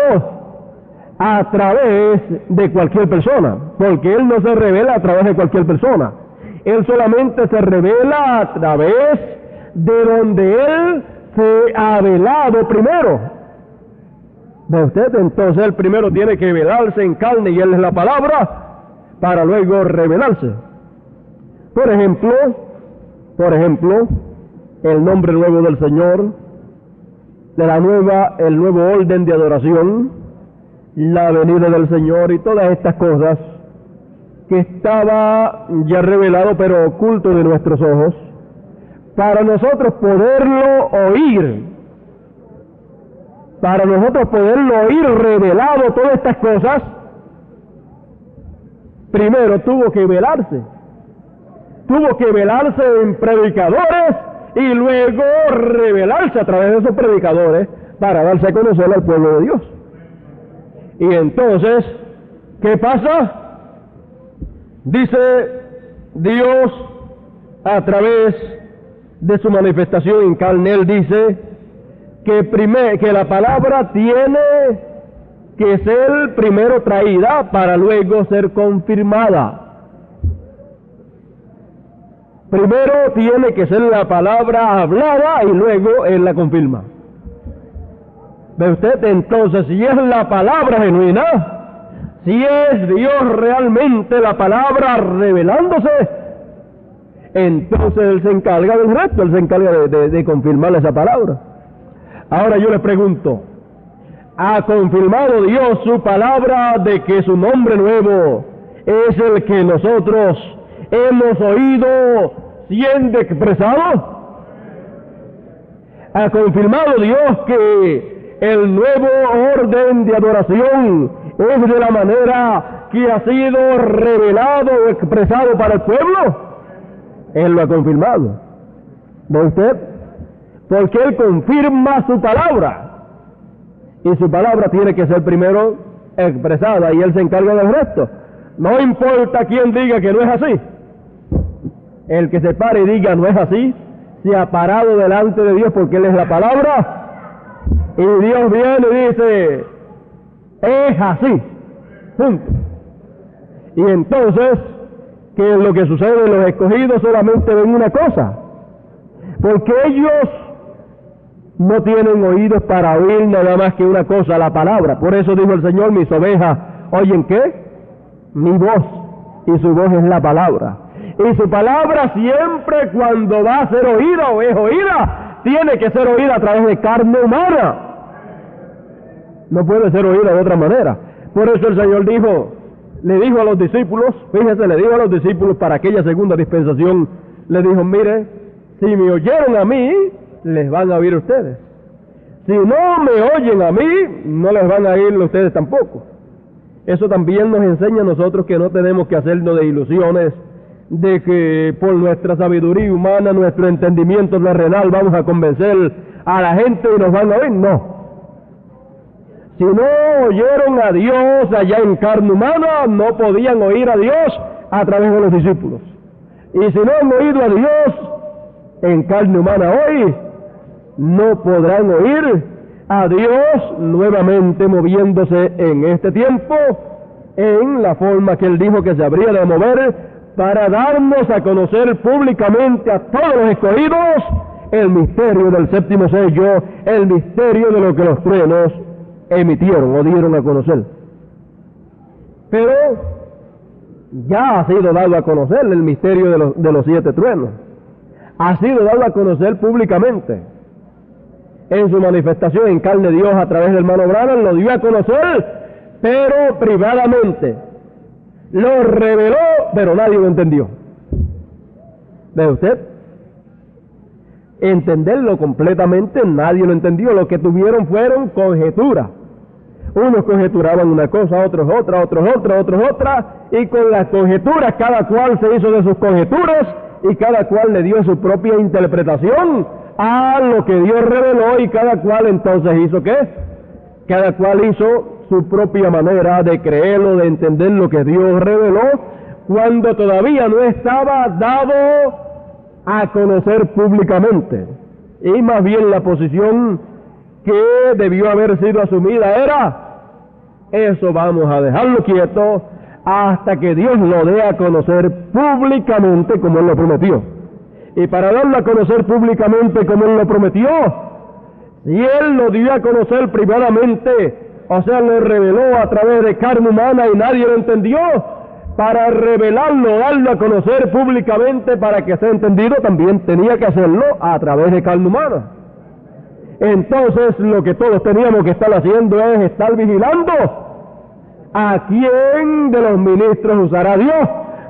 a través de cualquier persona, porque Él no se revela a través de cualquier persona. Él solamente se revela a través de donde Él se ha velado primero. ¿Ve usted? Entonces Él primero tiene que velarse en carne, y Él es la palabra, para luego revelarse. Por ejemplo, el nombre nuevo del Señor, el nuevo orden de adoración, la venida del Señor y todas estas cosas que estaba ya revelado pero oculto de nuestros ojos, para nosotros poderlo oír, revelado todas estas cosas, primero tuvo que velarse en predicadores, y luego revelarse a través de esos predicadores para darse a conocer al pueblo de Dios. Y entonces, ¿qué pasa? Dice Dios a través de su manifestación en carne, Él dice que la palabra tiene que ser primero traída para luego ser confirmada. Primero tiene que ser la palabra hablada y luego Él la confirma. ¿Ve usted? Entonces, si es la palabra genuina, si es Dios realmente la palabra revelándose, entonces Él se encarga del resto, Él se encarga de confirmar esa palabra. Ahora yo le pregunto, ¿ha confirmado Dios su palabra de que su nombre nuevo es el que nosotros hemos oído siendo expresado? ¿Ha confirmado Dios que el nuevo orden de adoración es de la manera que ha sido revelado o expresado para el pueblo? Él lo ha confirmado. ¿Ve usted? Porque Él confirma su palabra, y su palabra tiene que ser primero expresada, y Él se encarga del resto. No importa quién diga que no es así. El que se pare y diga no es así, se ha parado delante de Dios, porque Él es la palabra, y Dios viene y dice, es así, punto. Y entonces, ¿qué es lo que sucede? Los escogidos solamente ven una cosa, porque ellos no tienen oídos para oír nada más que una cosa, la palabra. Por eso dijo el Señor, mis ovejas oyen ¿qué? Mi voz, y su voz es la palabra. Y su palabra siempre, cuando va a ser oída o es oída, tiene que ser oída a través de carne humana. No puede ser oída de otra manera. Por eso el Señor le dijo a los discípulos, fíjese, le dijo a los discípulos para aquella segunda dispensación, le dijo, mire, si me oyeron a mí, les van a oír ustedes. Si no me oyen a mí, no les van a oír ustedes tampoco. Eso también nos enseña a nosotros que no tenemos que hacernos de ilusiones de que por nuestra sabiduría humana, nuestro entendimiento terrenal, vamos a convencer a la gente y nos van a oír. No. Si no oyeron a Dios allá en carne humana, no podían oír a Dios a través de los discípulos. Y si no han oído a Dios en carne humana hoy, no podrán oír a Dios nuevamente moviéndose en este tiempo en la forma que Él dijo que se habría de mover, para darnos a conocer públicamente a todos los escogidos el misterio del séptimo sello, el misterio de lo que los truenos emitieron o dieron a conocer. Pero ya ha sido dado a conocer el misterio de los 7 truenos. Ha sido dado a conocer públicamente. En su manifestación en carne de Dios a través del hermano Branham lo dio a conocer, pero privadamente. Lo reveló, pero nadie lo entendió. ¿Ve usted? Entenderlo completamente nadie lo entendió. Lo que tuvieron fueron conjeturas. Unos conjeturaban una cosa, otros otra, otros otra, y con las conjeturas cada cual se hizo de sus conjeturas y cada cual le dio su propia interpretación a lo que Dios reveló, y cada cual entonces hizo ¿qué? Cada cual hizo su propia manera de creerlo, de entender lo que Dios reveló, cuando todavía no estaba dado a conocer públicamente. Y más bien la posición que debió haber sido asumida era: eso vamos a dejarlo quieto hasta que Dios lo dé a conocer públicamente como Él lo prometió. Y para darlo a conocer públicamente como Él lo prometió, si Él lo dio a conocer privadamente, o sea, lo reveló a través de carne humana y nadie lo entendió, para revelarlo, darlo a conocer públicamente para que sea entendido, también tenía que hacerlo a través de carne humana. Entonces, lo que todos teníamos que estar haciendo es estar vigilando a quién de los ministros usará Dios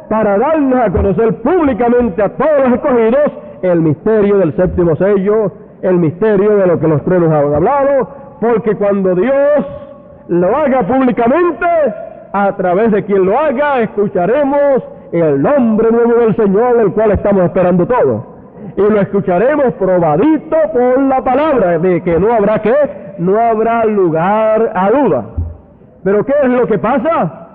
para darnos a conocer públicamente a todos los escogidos el misterio del séptimo sello, el misterio de lo que los truenos han hablado, porque cuando Dios lo haga públicamente, a través de quien lo haga, escucharemos el nombre nuevo del Señor, el cual estamos esperando todos. Y lo escucharemos probadito por la palabra, de que no habrá ¿qué? No habrá lugar a duda. Pero ¿qué es lo que pasa?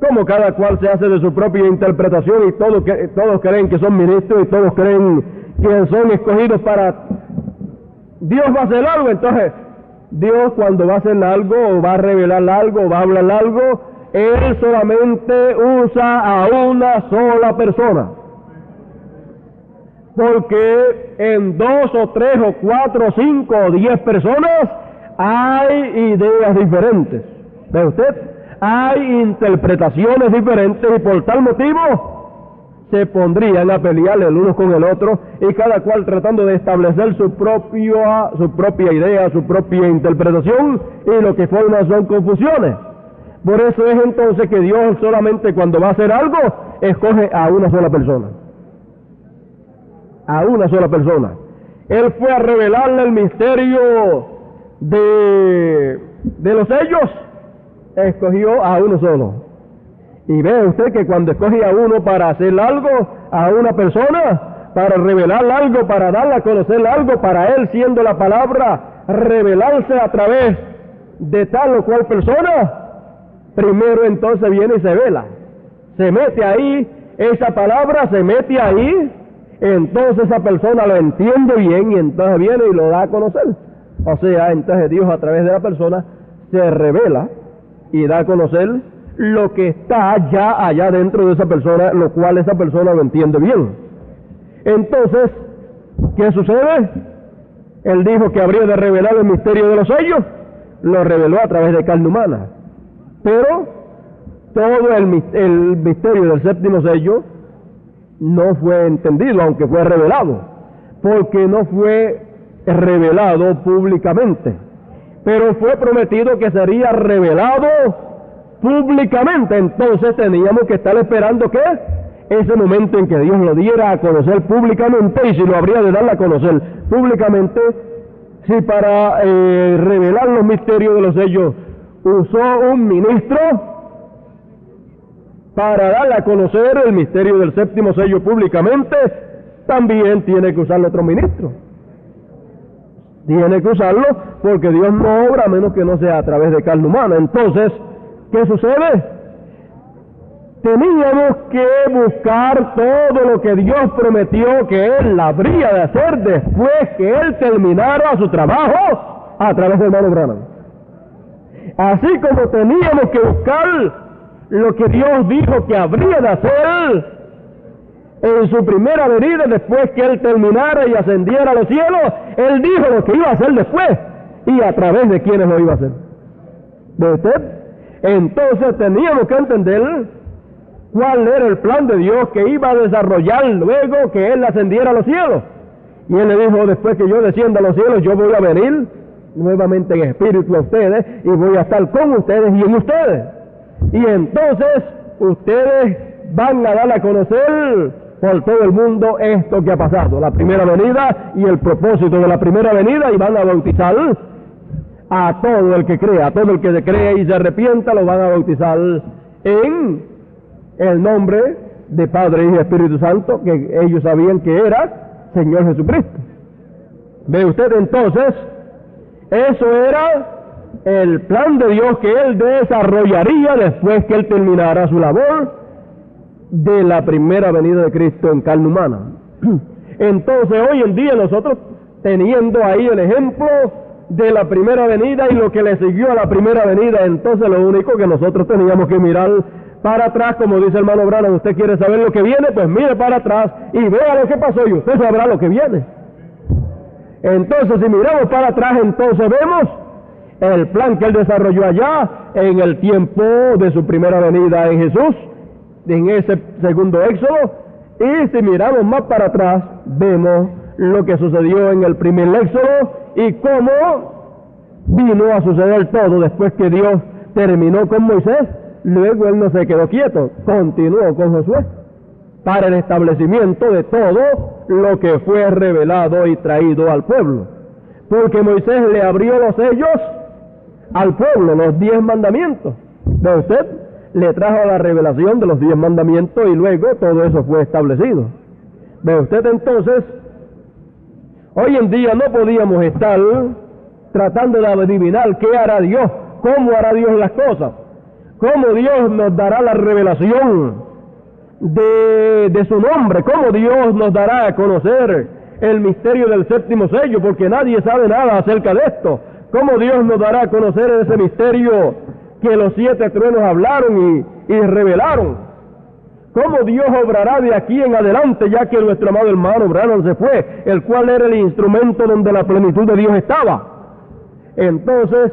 Como cada cual se hace de su propia interpretación y todos creen que son ministros y todos creen que son escogidos para... Dios va a hacer algo, entonces Dios cuando va a hacer algo o va a revelar algo o va a hablar algo, Él solamente usa a una sola persona. Porque en 2 o 3 o 4 o 5 o 10 personas hay ideas diferentes. ¿Ve usted? Hay interpretaciones diferentes y por tal motivo se pondrían a pelear el uno con el otro y cada cual tratando de establecer su propia idea, su propia interpretación, y lo que forman son confusiones. Por eso es entonces que Dios solamente cuando va a hacer algo escoge a una sola persona. A una sola persona. Él fue a revelarle el misterio de los sellos, escogió a uno solo. Y ve usted que cuando escoge a uno para hacer algo, a una persona, para revelar algo, para darle a conocer algo, para Él siendo la palabra, revelarse a través de tal o cual persona, primero entonces viene y se vela. Se mete ahí, esa palabra se mete ahí, entonces esa persona lo entiende bien y entonces viene y lo da a conocer. O sea, entonces Dios a través de la persona se revela y da a conocer lo que está ya allá dentro de esa persona, lo cual esa persona lo entiende bien. Entonces, ¿qué sucede? Él dijo que habría de revelar el misterio de los sellos, lo reveló a través de carne humana. Pero todo el misterio del séptimo sello no fue entendido, aunque fue revelado, porque no fue revelado públicamente, pero fue prometido que sería revelado públicamente. Entonces teníamos que estar esperando que ese momento en que Dios lo diera a conocer públicamente, y si lo habría de dar a conocer públicamente, si para revelar los misterios de los sellos usó un ministro para darle a conocer el misterio del séptimo sello públicamente, también tiene que usarlo otro ministro. Tiene que usarlo porque Dios no obra a menos que no sea a través de carne humana. Entonces, ¿qué sucede? Teníamos que buscar todo lo que Dios prometió que Él habría de hacer después que Él terminara su trabajo a través del hermano Branham. Así como teníamos que buscar lo que Dios dijo que habría de hacer en su primera venida, después que Él terminara y ascendiera a los cielos, Él dijo lo que iba a hacer después y a través de quienes lo iba a hacer. ¿Ve usted? Entonces teníamos que entender cuál era el plan de Dios que iba a desarrollar luego que Él ascendiera a los cielos. Y Él le dijo, después que yo descienda a los cielos, yo voy a venir nuevamente en espíritu a ustedes y voy a estar con ustedes y en ustedes. Y entonces ustedes van a dar a conocer por todo el mundo esto que ha pasado, la primera venida y el propósito de la primera venida, y van a bautizar a todo el que crea, a todo el que se cree y se arrepienta, lo van a bautizar en el nombre de Padre, Hijo y Espíritu Santo, que ellos sabían que era Señor Jesucristo. ¿Ve usted? Entonces, eso era el plan de Dios que Él desarrollaría después que Él terminara su labor de la primera venida de Cristo en carne humana. Entonces, hoy en día nosotros, teniendo ahí el ejemplo de la primera venida y lo que le siguió a la primera venida, entonces lo único que nosotros teníamos que mirar para atrás, como dice el hermano Branham, usted quiere saber lo que viene, pues mire para atrás y vea lo que pasó y usted sabrá lo que viene. Entonces, si miramos para atrás, entonces vemos el plan que Él desarrolló allá en el tiempo de su primera venida en Jesús, en ese segundo éxodo, y si miramos más para atrás, vemos lo que sucedió en el primer éxodo y cómo vino a suceder todo después que Dios terminó con Moisés. Luego Él no se quedó quieto, continuó con Josué para el establecimiento de todo lo que fue revelado y traído al pueblo, porque Moisés le abrió los sellos al pueblo, los 10 mandamientos. ¿Ve usted? Le trajo la revelación de los 10 mandamientos y luego todo eso fue establecido. ¿Ve usted? Entonces, hoy en día no podíamos estar tratando de adivinar qué hará Dios, cómo hará Dios las cosas, cómo Dios nos dará la revelación de su nombre, cómo Dios nos dará a conocer el misterio del séptimo sello, porque nadie sabe nada acerca de esto. Cómo Dios nos dará a conocer ese misterio que los 7 truenos hablaron y revelaron. Cómo Dios obrará de aquí en adelante, ya que nuestro amado hermano Branham se fue, el cual era el instrumento donde la plenitud de Dios estaba. Entonces,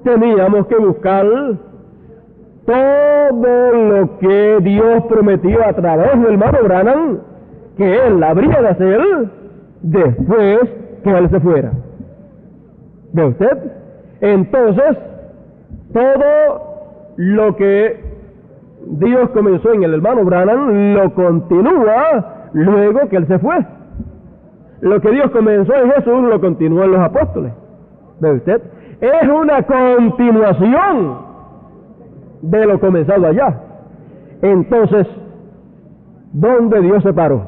teníamos que buscar todo lo que Dios prometió a través del hermano Branham, que Él habría de hacer después que Él se fuera. ¿Ve usted? Entonces, todo lo que Dios comenzó en el hermano Branham lo continúa luego que Él se fue. Lo que Dios comenzó en Jesús lo continúa en los apóstoles. ¿Ve usted? Es una continuación de lo comenzado allá. Entonces, ¿dónde Dios se paró?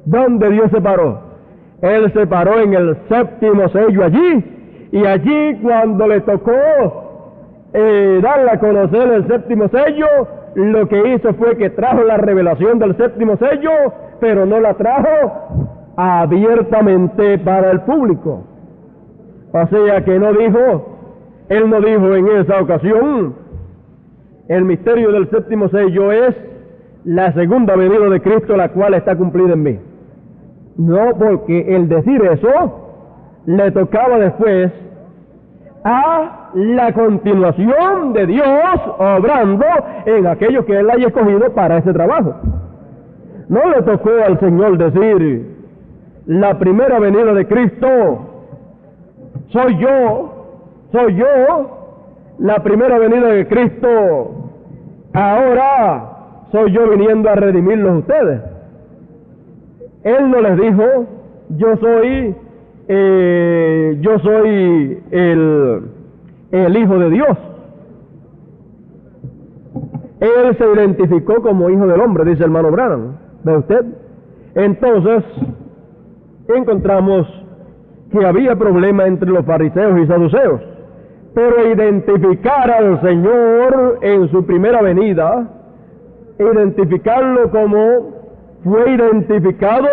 ¿Dónde Dios se paró? Él se paró en el séptimo sello allí, y allí cuando le tocó darle a conocer el séptimo sello, lo que hizo fue que trajo la revelación del séptimo sello, pero no la trajo abiertamente para el público. O sea que Él no dijo en esa ocasión, el misterio del séptimo sello es la segunda venida de Cristo, la cual está cumplida en mí. No, porque el decir eso le tocaba después a la continuación de Dios obrando en aquellos que Él haya escogido para ese trabajo. No le tocó al Señor decir, la primera venida de Cristo soy yo, la primera venida de Cristo, ahora soy yo viniendo a redimirlos a ustedes. Él no les dijo, yo soy el Hijo de Dios. Él se identificó como Hijo del Hombre, dice el hermano Branham. ¿Ve usted? Entonces, encontramos que había problema entre los fariseos y saduceos, pero identificar al Señor en su primera venida, identificarlo como fue identificado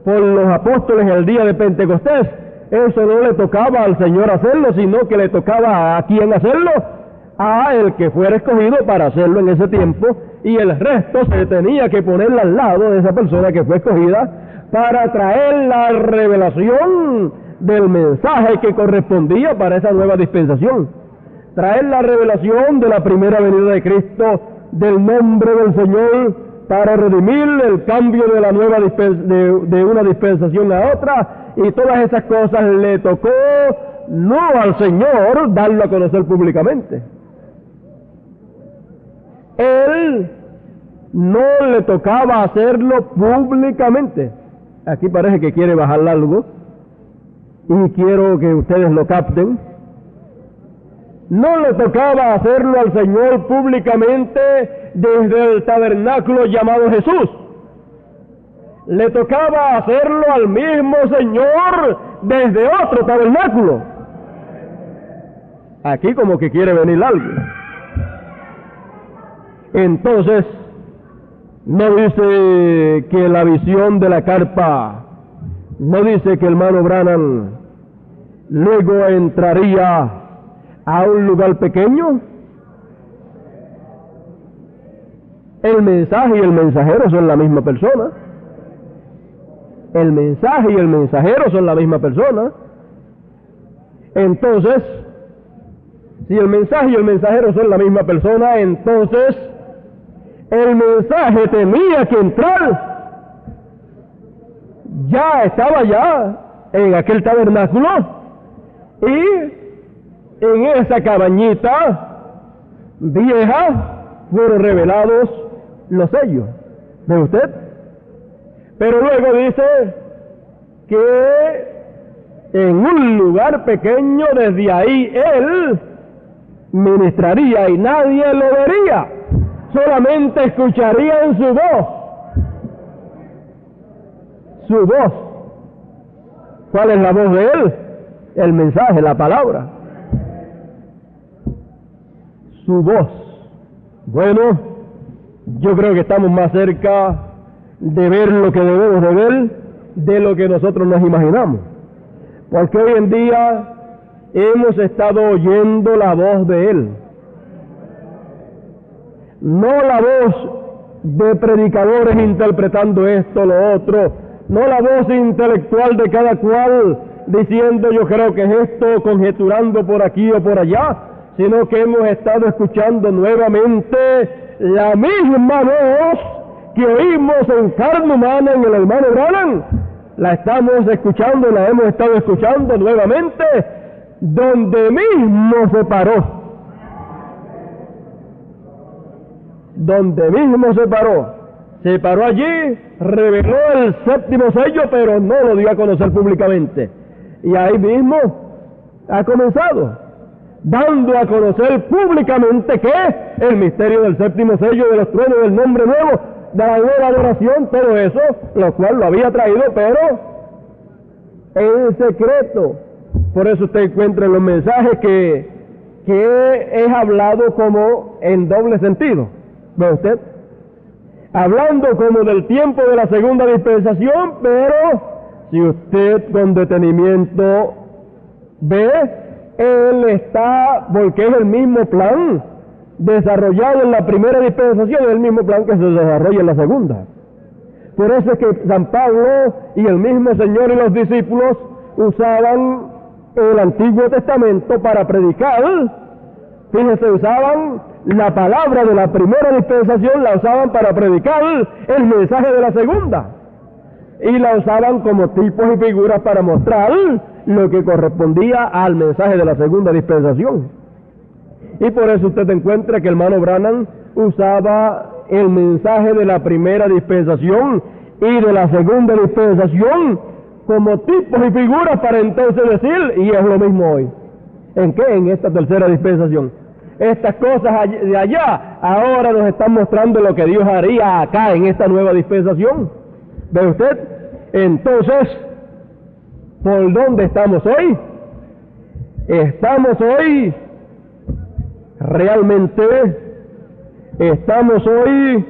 por los apóstoles el día de Pentecostés, eso no le tocaba al Señor hacerlo, sino que le tocaba a quién hacerlo, a el que fuera escogido para hacerlo en ese tiempo, y el resto se tenía que poner al lado de esa persona que fue escogida para traer la revelación del mensaje que correspondía para esa nueva dispensación. Traer la revelación de la primera venida de Cristo, del nombre del Señor, para redimir el cambio de la nueva de una dispensación a otra, y todas esas cosas le tocó no al Señor darlo a conocer públicamente. Él no le tocaba hacerlo públicamente. Aquí parece que quiere bajar algo, y quiero que ustedes lo capten. No le tocaba hacerlo al Señor públicamente desde el tabernáculo llamado Jesús. Le tocaba hacerlo al mismo Señor desde otro tabernáculo. Aquí como que quiere venir algo. Entonces, no dice que la visión de la carpa, no dice que el hermano Branham luego entraría a un lugar pequeño. El mensaje y el mensajero son la misma persona. El mensaje y el mensajero son la misma persona. Entonces, si el mensaje y el mensajero son la misma persona, entonces el mensaje tenía que entrar. Ya estaba ya en aquel tabernáculo, y en esa cabañita vieja fueron revelados los sellos. ¿Ve usted? Pero luego dice que en un lugar pequeño, desde ahí él ministraría y nadie lo vería, solamente escucharían su voz. Su voz. ¿Cuál es la voz de él? El mensaje, la palabra. Su voz. Bueno, yo creo que estamos más cerca de ver lo que debemos de ver de lo que nosotros nos imaginamos, porque hoy en día hemos estado oyendo la voz de él, no la voz de predicadores interpretando esto, lo otro, no la voz intelectual de cada cual diciendo yo creo que es esto, conjeturando por aquí o por allá, sino que hemos estado escuchando nuevamente la misma voz que oímos en carne humana en el hermano Branham. La estamos escuchando, la hemos estado escuchando nuevamente, donde mismo se paró. Donde mismo se paró allí, reveló el séptimo sello, pero no lo dio a conocer públicamente. Y ahí mismo ha comenzado, dando a conocer públicamente que el misterio del séptimo sello, de los truenos del nombre nuevo, de la nueva adoración, todo eso, lo cual lo había traído, pero en secreto. Por eso usted encuentra en los mensajes que es hablado como en doble sentido. ¿Ve usted? Hablando como del tiempo de la segunda dispensación, pero si usted con detenimiento ve, él está, porque es el mismo plan desarrollado en la primera dispensación, es el mismo plan que se desarrolla en la segunda. Por eso es que San Pablo y el mismo Señor y los discípulos usaban el Antiguo Testamento para predicar. Fíjese, usaban la palabra de la primera dispensación, la usaban para predicar el mensaje de la segunda, y la usaban como tipos y figuras para mostrar lo que correspondía al mensaje de la segunda dispensación. Y por eso usted encuentra que el hermano Branham usaba el mensaje de la primera dispensación y de la segunda dispensación como tipos y figuras para entonces decir, y es lo mismo hoy. ¿En qué? En esta tercera dispensación. Estas cosas de allá ahora nos están mostrando lo que Dios haría acá en esta nueva dispensación. ¿Ve usted? Entonces, ¿por dónde estamos hoy? Estamos hoy, realmente, estamos hoy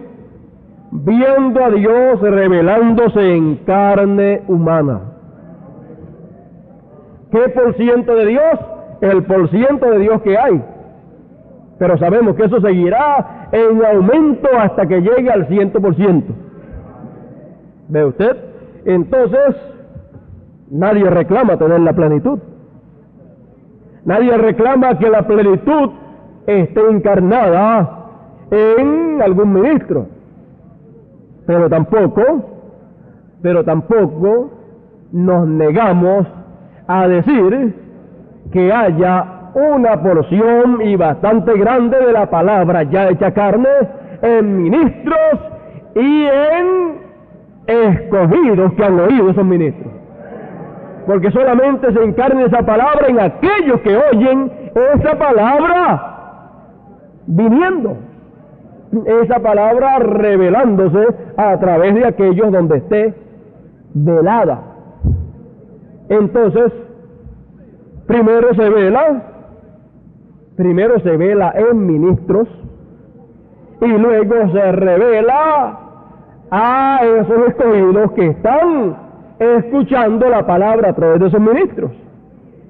viendo a Dios revelándose en carne humana. ¿Qué por ciento de Dios? El por ciento de Dios que hay. Pero sabemos que eso seguirá en aumento hasta que llegue al 100%. ¿Ve usted? Entonces, nadie reclama tener la plenitud. Nadie reclama que la plenitud esté encarnada en algún ministro. Pero tampoco nos negamos a decir que haya una porción y bastante grande de la palabra ya hecha carne en ministros y en escogidos que han oído esos ministros. Porque solamente se encarna esa palabra en aquellos que oyen esa palabra viniendo, esa palabra revelándose a través de aquellos donde esté velada. Entonces, primero se vela en ministros y luego se revela a esos escogidos que están escuchando la palabra a través de esos ministros.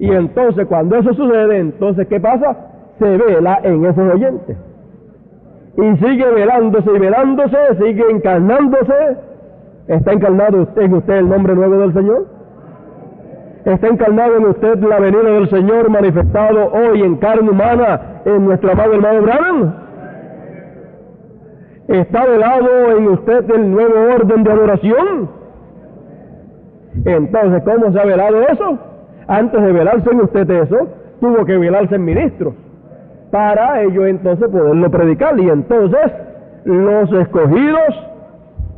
Y entonces, cuando eso sucede, entonces, ¿qué pasa? Se vela en esos oyentes. Y sigue velándose y velándose, sigue encarnándose. ¿Está encarnado en usted el nombre nuevo del Señor? ¿Está encarnado en usted la venida del Señor manifestado hoy en carne humana en nuestro amado hermano Branham? ¿Está velado en usted el nuevo orden de adoración? Entonces, ¿cómo se ha velado eso? Antes de velarse en usted eso, tuvo que velarse en ministros, para ellos entonces poderlo predicar, y entonces los escogidos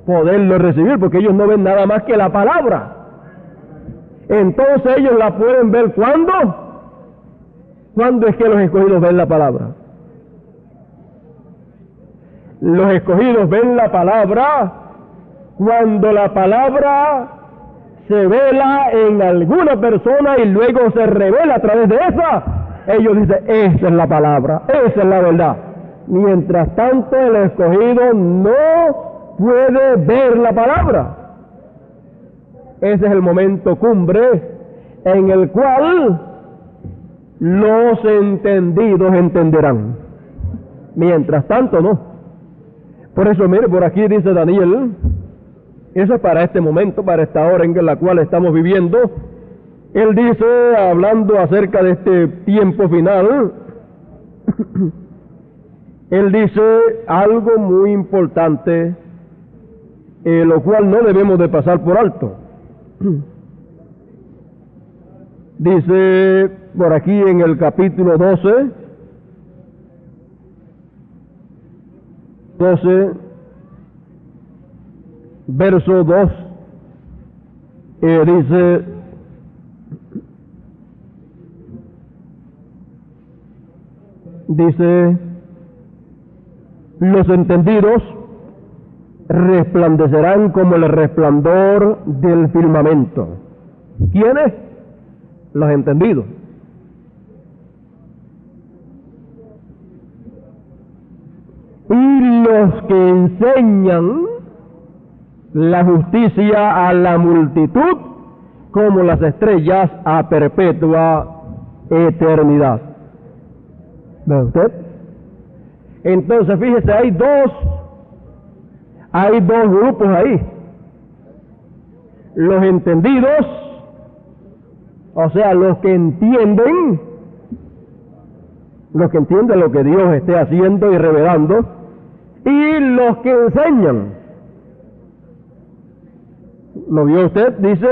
poderlo recibir, porque ellos no ven nada más que la palabra. Entonces ellos la pueden ver ¿cuándo? ¿Cuándo es que los escogidos ven la palabra? Los escogidos ven la palabra cuando la palabra se vela en alguna persona y luego se revela a través de esa. Ellos dicen, esa es la palabra, esa es la verdad. Mientras tanto, el escogido no puede ver la palabra. Ese es el momento cumbre en el cual los entendidos entenderán. Mientras tanto, no. Por eso, mire, por aquí dice Daniel, eso es para este momento, para esta hora en la cual estamos viviendo. Él dice, hablando acerca de este tiempo final, él dice algo muy importante, lo cual no debemos de pasar por alto. Dice por aquí en el capítulo 12, verso 2, dice, los entendidos resplandecerán como el resplandor del firmamento. ¿Quiénes? Los entendidos. Y los que enseñan la justicia a la multitud como las estrellas a perpetua eternidad. ¿Ve usted? Entonces, fíjese, hay dos grupos ahí. Los entendidos, o sea, los que entienden lo que Dios esté haciendo y revelando, y los que enseñan. ¿Lo vio usted? Dice,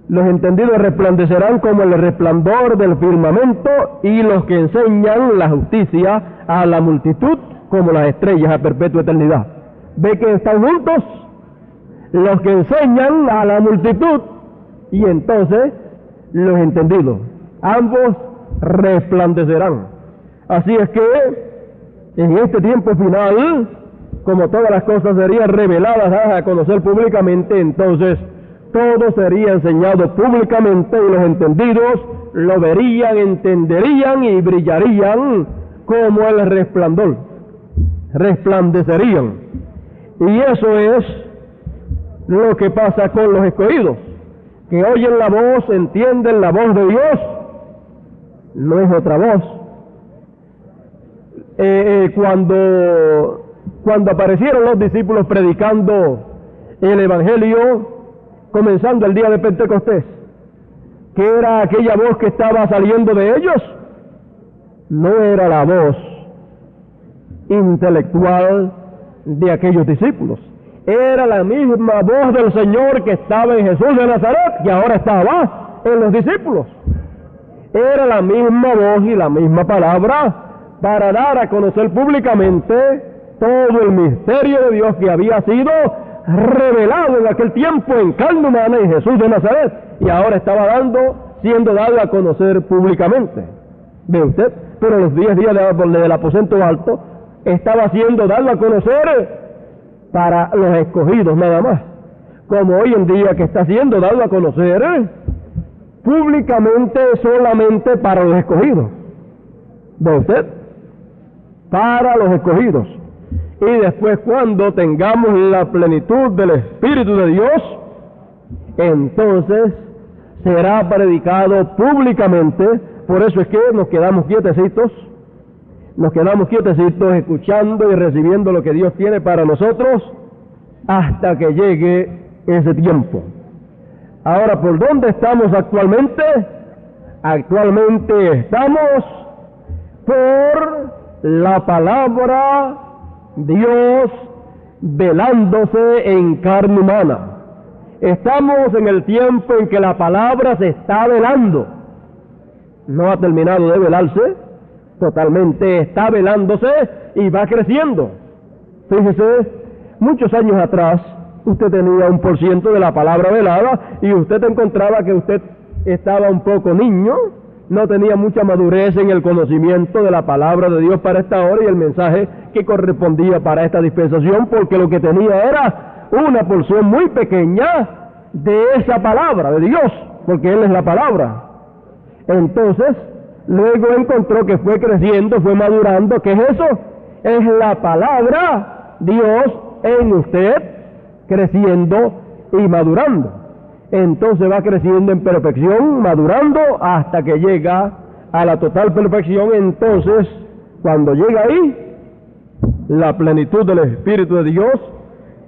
los entendidos resplandecerán como el resplandor del firmamento, y los que enseñan la justicia a la multitud como las estrellas a perpetua eternidad. ¿Ve que están juntos? Los que enseñan a la multitud y entonces los entendidos. Ambos resplandecerán. Así es que en este tiempo final, como todas las cosas serían reveladas a conocer públicamente, entonces todo sería enseñado públicamente y los entendidos lo verían, entenderían y brillarían como el resplandor. Resplandecerían. Y eso es lo que pasa con los escogidos, que oyen la voz, entienden la voz de Dios, no es otra voz. cuando aparecieron los discípulos predicando el Evangelio, comenzando el día de Pentecostés, ¿qué era aquella voz que estaba saliendo de ellos? No era la voz intelectual de aquellos discípulos, era la misma voz del Señor que estaba en Jesús de Nazaret, que ahora estaba en los discípulos. Era la misma voz y la misma palabra para dar a conocer públicamente todo el misterio de Dios que había sido revelado en aquel tiempo en carne humana en Jesús de Nazaret, y ahora estaba siendo dado a conocer públicamente. ¿Ve usted? Pero los 10 días del aposento alto estaba siendo dado a conocer para los escogidos nada más, como hoy en día que está siendo dado a conocer públicamente solamente para los escogidos. ¿Ve usted? Para los escogidos. Y después, cuando tengamos la plenitud del Espíritu de Dios, entonces será predicado públicamente. Por eso es que nos quedamos quietecitos escuchando y recibiendo lo que Dios tiene para nosotros hasta que llegue ese tiempo. Ahora, ¿por dónde estamos actualmente? Actualmente estamos por la palabra Dios velándose en carne humana. Estamos en el tiempo en que la palabra se está velando. No ha terminado de velarse totalmente, está velándose y va creciendo. Fíjese, muchos años atrás usted tenía 1% de la palabra velada y usted encontraba que usted estaba un poco niño, no tenía mucha madurez en el conocimiento de la palabra de Dios para esta hora y el mensaje que correspondía para esta dispensación, porque lo que tenía era una porción muy pequeña de esa palabra de Dios, porque Él es la palabra. Entonces, luego encontró que fue creciendo, fue madurando. ¿Qué es eso? Es la palabra Dios en usted, creciendo y madurando. Entonces va creciendo en perfección, madurando, hasta que llega a la total perfección. Entonces, cuando llega ahí, la plenitud del Espíritu de Dios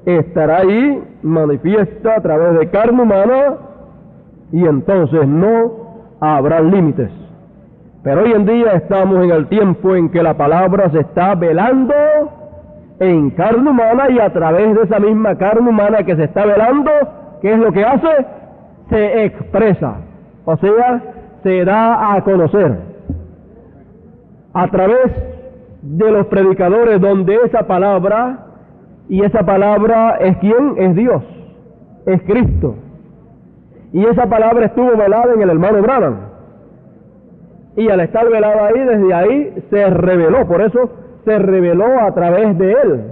estará ahí, manifiesta a través de carne humana, y entonces no habrá límites. Pero hoy en día estamos en el tiempo en que la palabra se está velando en carne humana, y a través de esa misma carne humana que se está velando, ¿qué es lo que hace? Se expresa, o sea, se da a conocer a través de los predicadores, donde esa palabra, y esa palabra es ¿quién? Es Dios, es Cristo. Y esa palabra estuvo velada en el hermano Branham, y al estar velada ahí, desde ahí se reveló. Por eso se reveló a través de él,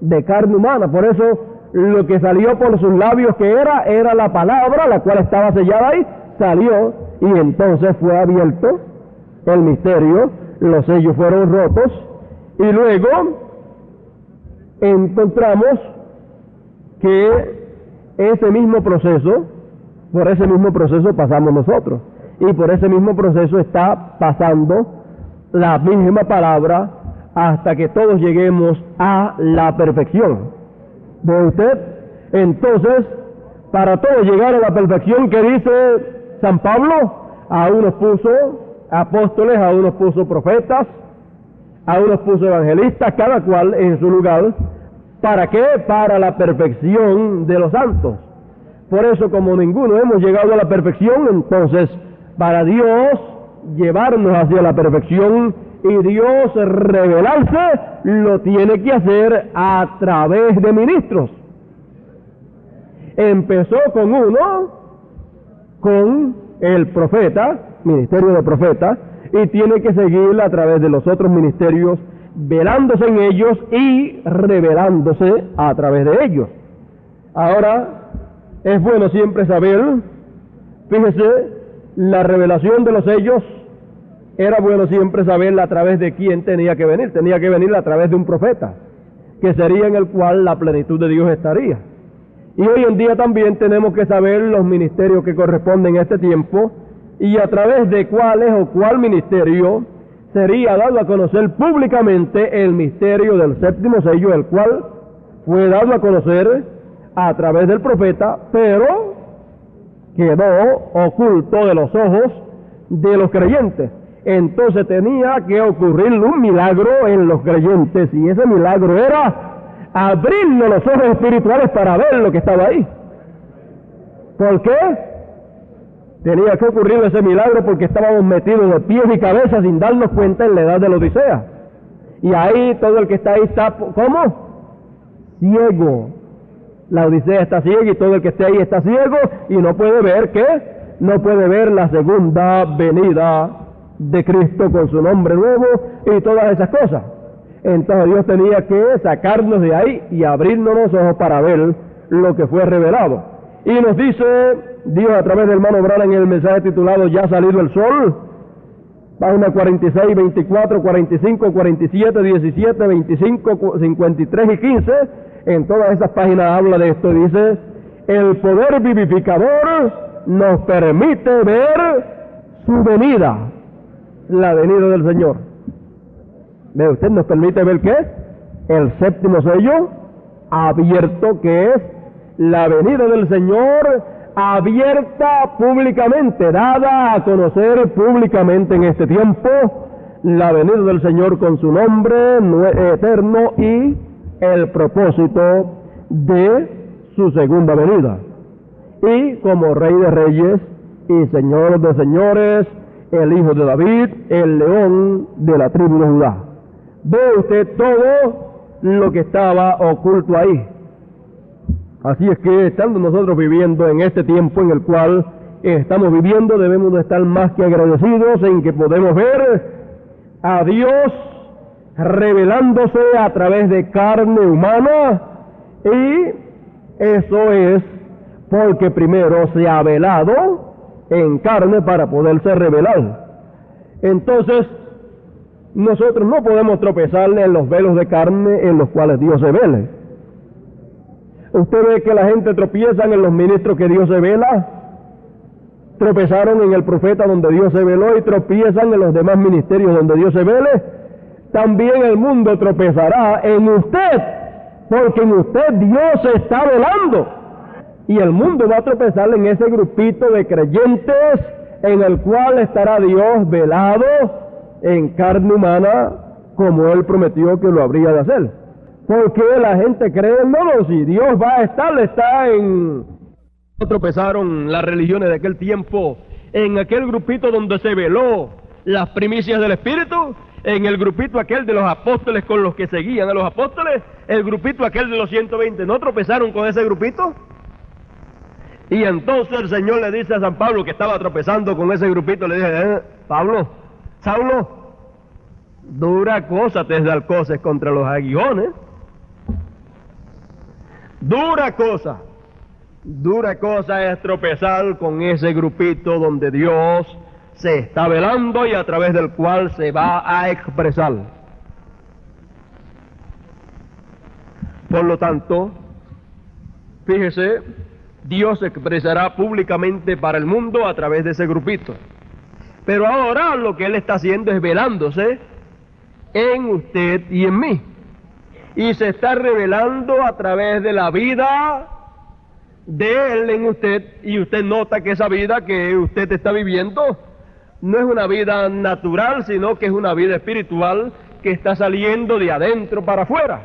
de carne humana. Por eso lo que salió por sus labios, que era la palabra, la cual estaba sellada ahí, salió, y entonces fue abierto el misterio, los sellos fueron rotos, y luego encontramos que ese mismo proceso, por ese mismo proceso pasamos nosotros, y por ese mismo proceso está pasando la misma palabra hasta que todos lleguemos a la perfección. ¿Ve usted? Entonces, para todos llegar a la perfección, que dice San Pablo, a unos puso apóstoles, a unos puso profetas, a unos puso evangelistas, cada cual en su lugar. ¿Para qué? Para la perfección de los santos. Por eso, como ninguno hemos llegado a la perfección, entonces, para Dios llevarnos hacia la perfección y Dios revelarse, lo tiene que hacer a través de ministros. Empezó con uno, con el profeta, ministerio de profeta, y tiene que seguir a través de los otros ministerios, velándose en ellos y revelándose a través de ellos. Ahora, es bueno siempre saber, fíjese, la revelación de los sellos, era bueno siempre saberla a través de quién tenía que venir a través de un profeta, que sería en el cual la plenitud de Dios estaría. Y hoy en día también tenemos que saber los ministerios que corresponden a este tiempo, y a través de cuáles o cuál ministerio sería dado a conocer públicamente el misterio del séptimo sello, el cual fue dado a conocer a través del profeta, pero quedó oculto de los ojos de los creyentes. Entonces tenía que ocurrir un milagro en los creyentes, y ese milagro era abrirnos los ojos espirituales para ver lo que estaba ahí. ¿Por qué? Tenía que ocurrir ese milagro porque estábamos metidos de pies y cabeza sin darnos cuenta en la edad de la Odisea. Y ahí todo el que está ahí está, ¿cómo? Ciego. La Odisea está ciega y todo el que esté ahí está ciego y no puede ver, ¿qué? No puede ver la segunda venida de Cristo con su nombre nuevo y todas esas cosas. Entonces Dios tenía que sacarnos de ahí y abrirnos los ojos para ver lo que fue revelado. Y nos dice Dios a través del hermano Branham en el mensaje titulado "Ya ha salido el sol", página 46, 24, 45, 47, 17, 25, 53 y 15, en todas esas páginas habla de esto. Dice: el poder vivificador nos permite ver su venida, la venida del Señor. ¿Ve usted? Nos permite ver ¿qué? El séptimo sello abierto, que es la venida del Señor abierta públicamente, dada a conocer públicamente en este tiempo, la venida del Señor con su nombre eterno y el propósito de su segunda venida. Y como Rey de Reyes y Señor de Señores, el Hijo de David, el León de la tribu de Judá. Ve usted todo lo que estaba oculto ahí. Así es que, estando nosotros viviendo en este tiempo en el cual estamos viviendo, debemos de estar más que agradecidos en que podemos ver a Dios revelándose a través de carne humana, y eso es porque primero se ha velado en carne para poderse revelar. Entonces, nosotros no podemos tropezar en los velos de carne en los cuales Dios se vele. Usted ve que la gente tropieza en los ministros que Dios se vela, tropezaron en el profeta donde Dios se veló y tropiezan en los demás ministerios donde Dios se vele. También el mundo tropezará en usted, porque en usted Dios se está velando. Y el mundo va a tropezar en ese grupito de creyentes en el cual estará Dios velado en carne humana, como Él prometió que lo habría de hacer. Porque la gente cree, no, si Dios va a estar, está en... Tropezaron las religiones de aquel tiempo en aquel grupito donde se veló las primicias del Espíritu, en el grupito aquel de los apóstoles con los que seguían a los apóstoles, el grupito aquel de los 120, ¿no tropezaron con ese grupito? Y entonces el Señor le dice a San Pablo, que estaba tropezando con ese grupito, le dice: Pablo, Saulo, dura cosa te es dar cosas contra los aguijones. Dura cosa es tropezar con ese grupito donde Dios se está velando y a través del cual se va a expresar. Por lo tanto, fíjese, Dios se expresará públicamente para el mundo a través de ese grupito. Pero ahora lo que Él está haciendo es velándose en usted y en mí. Y se está revelando a través de la vida de Él en usted, y usted nota que esa vida que usted está viviendo no es una vida natural, sino que es una vida espiritual que está saliendo de adentro para afuera.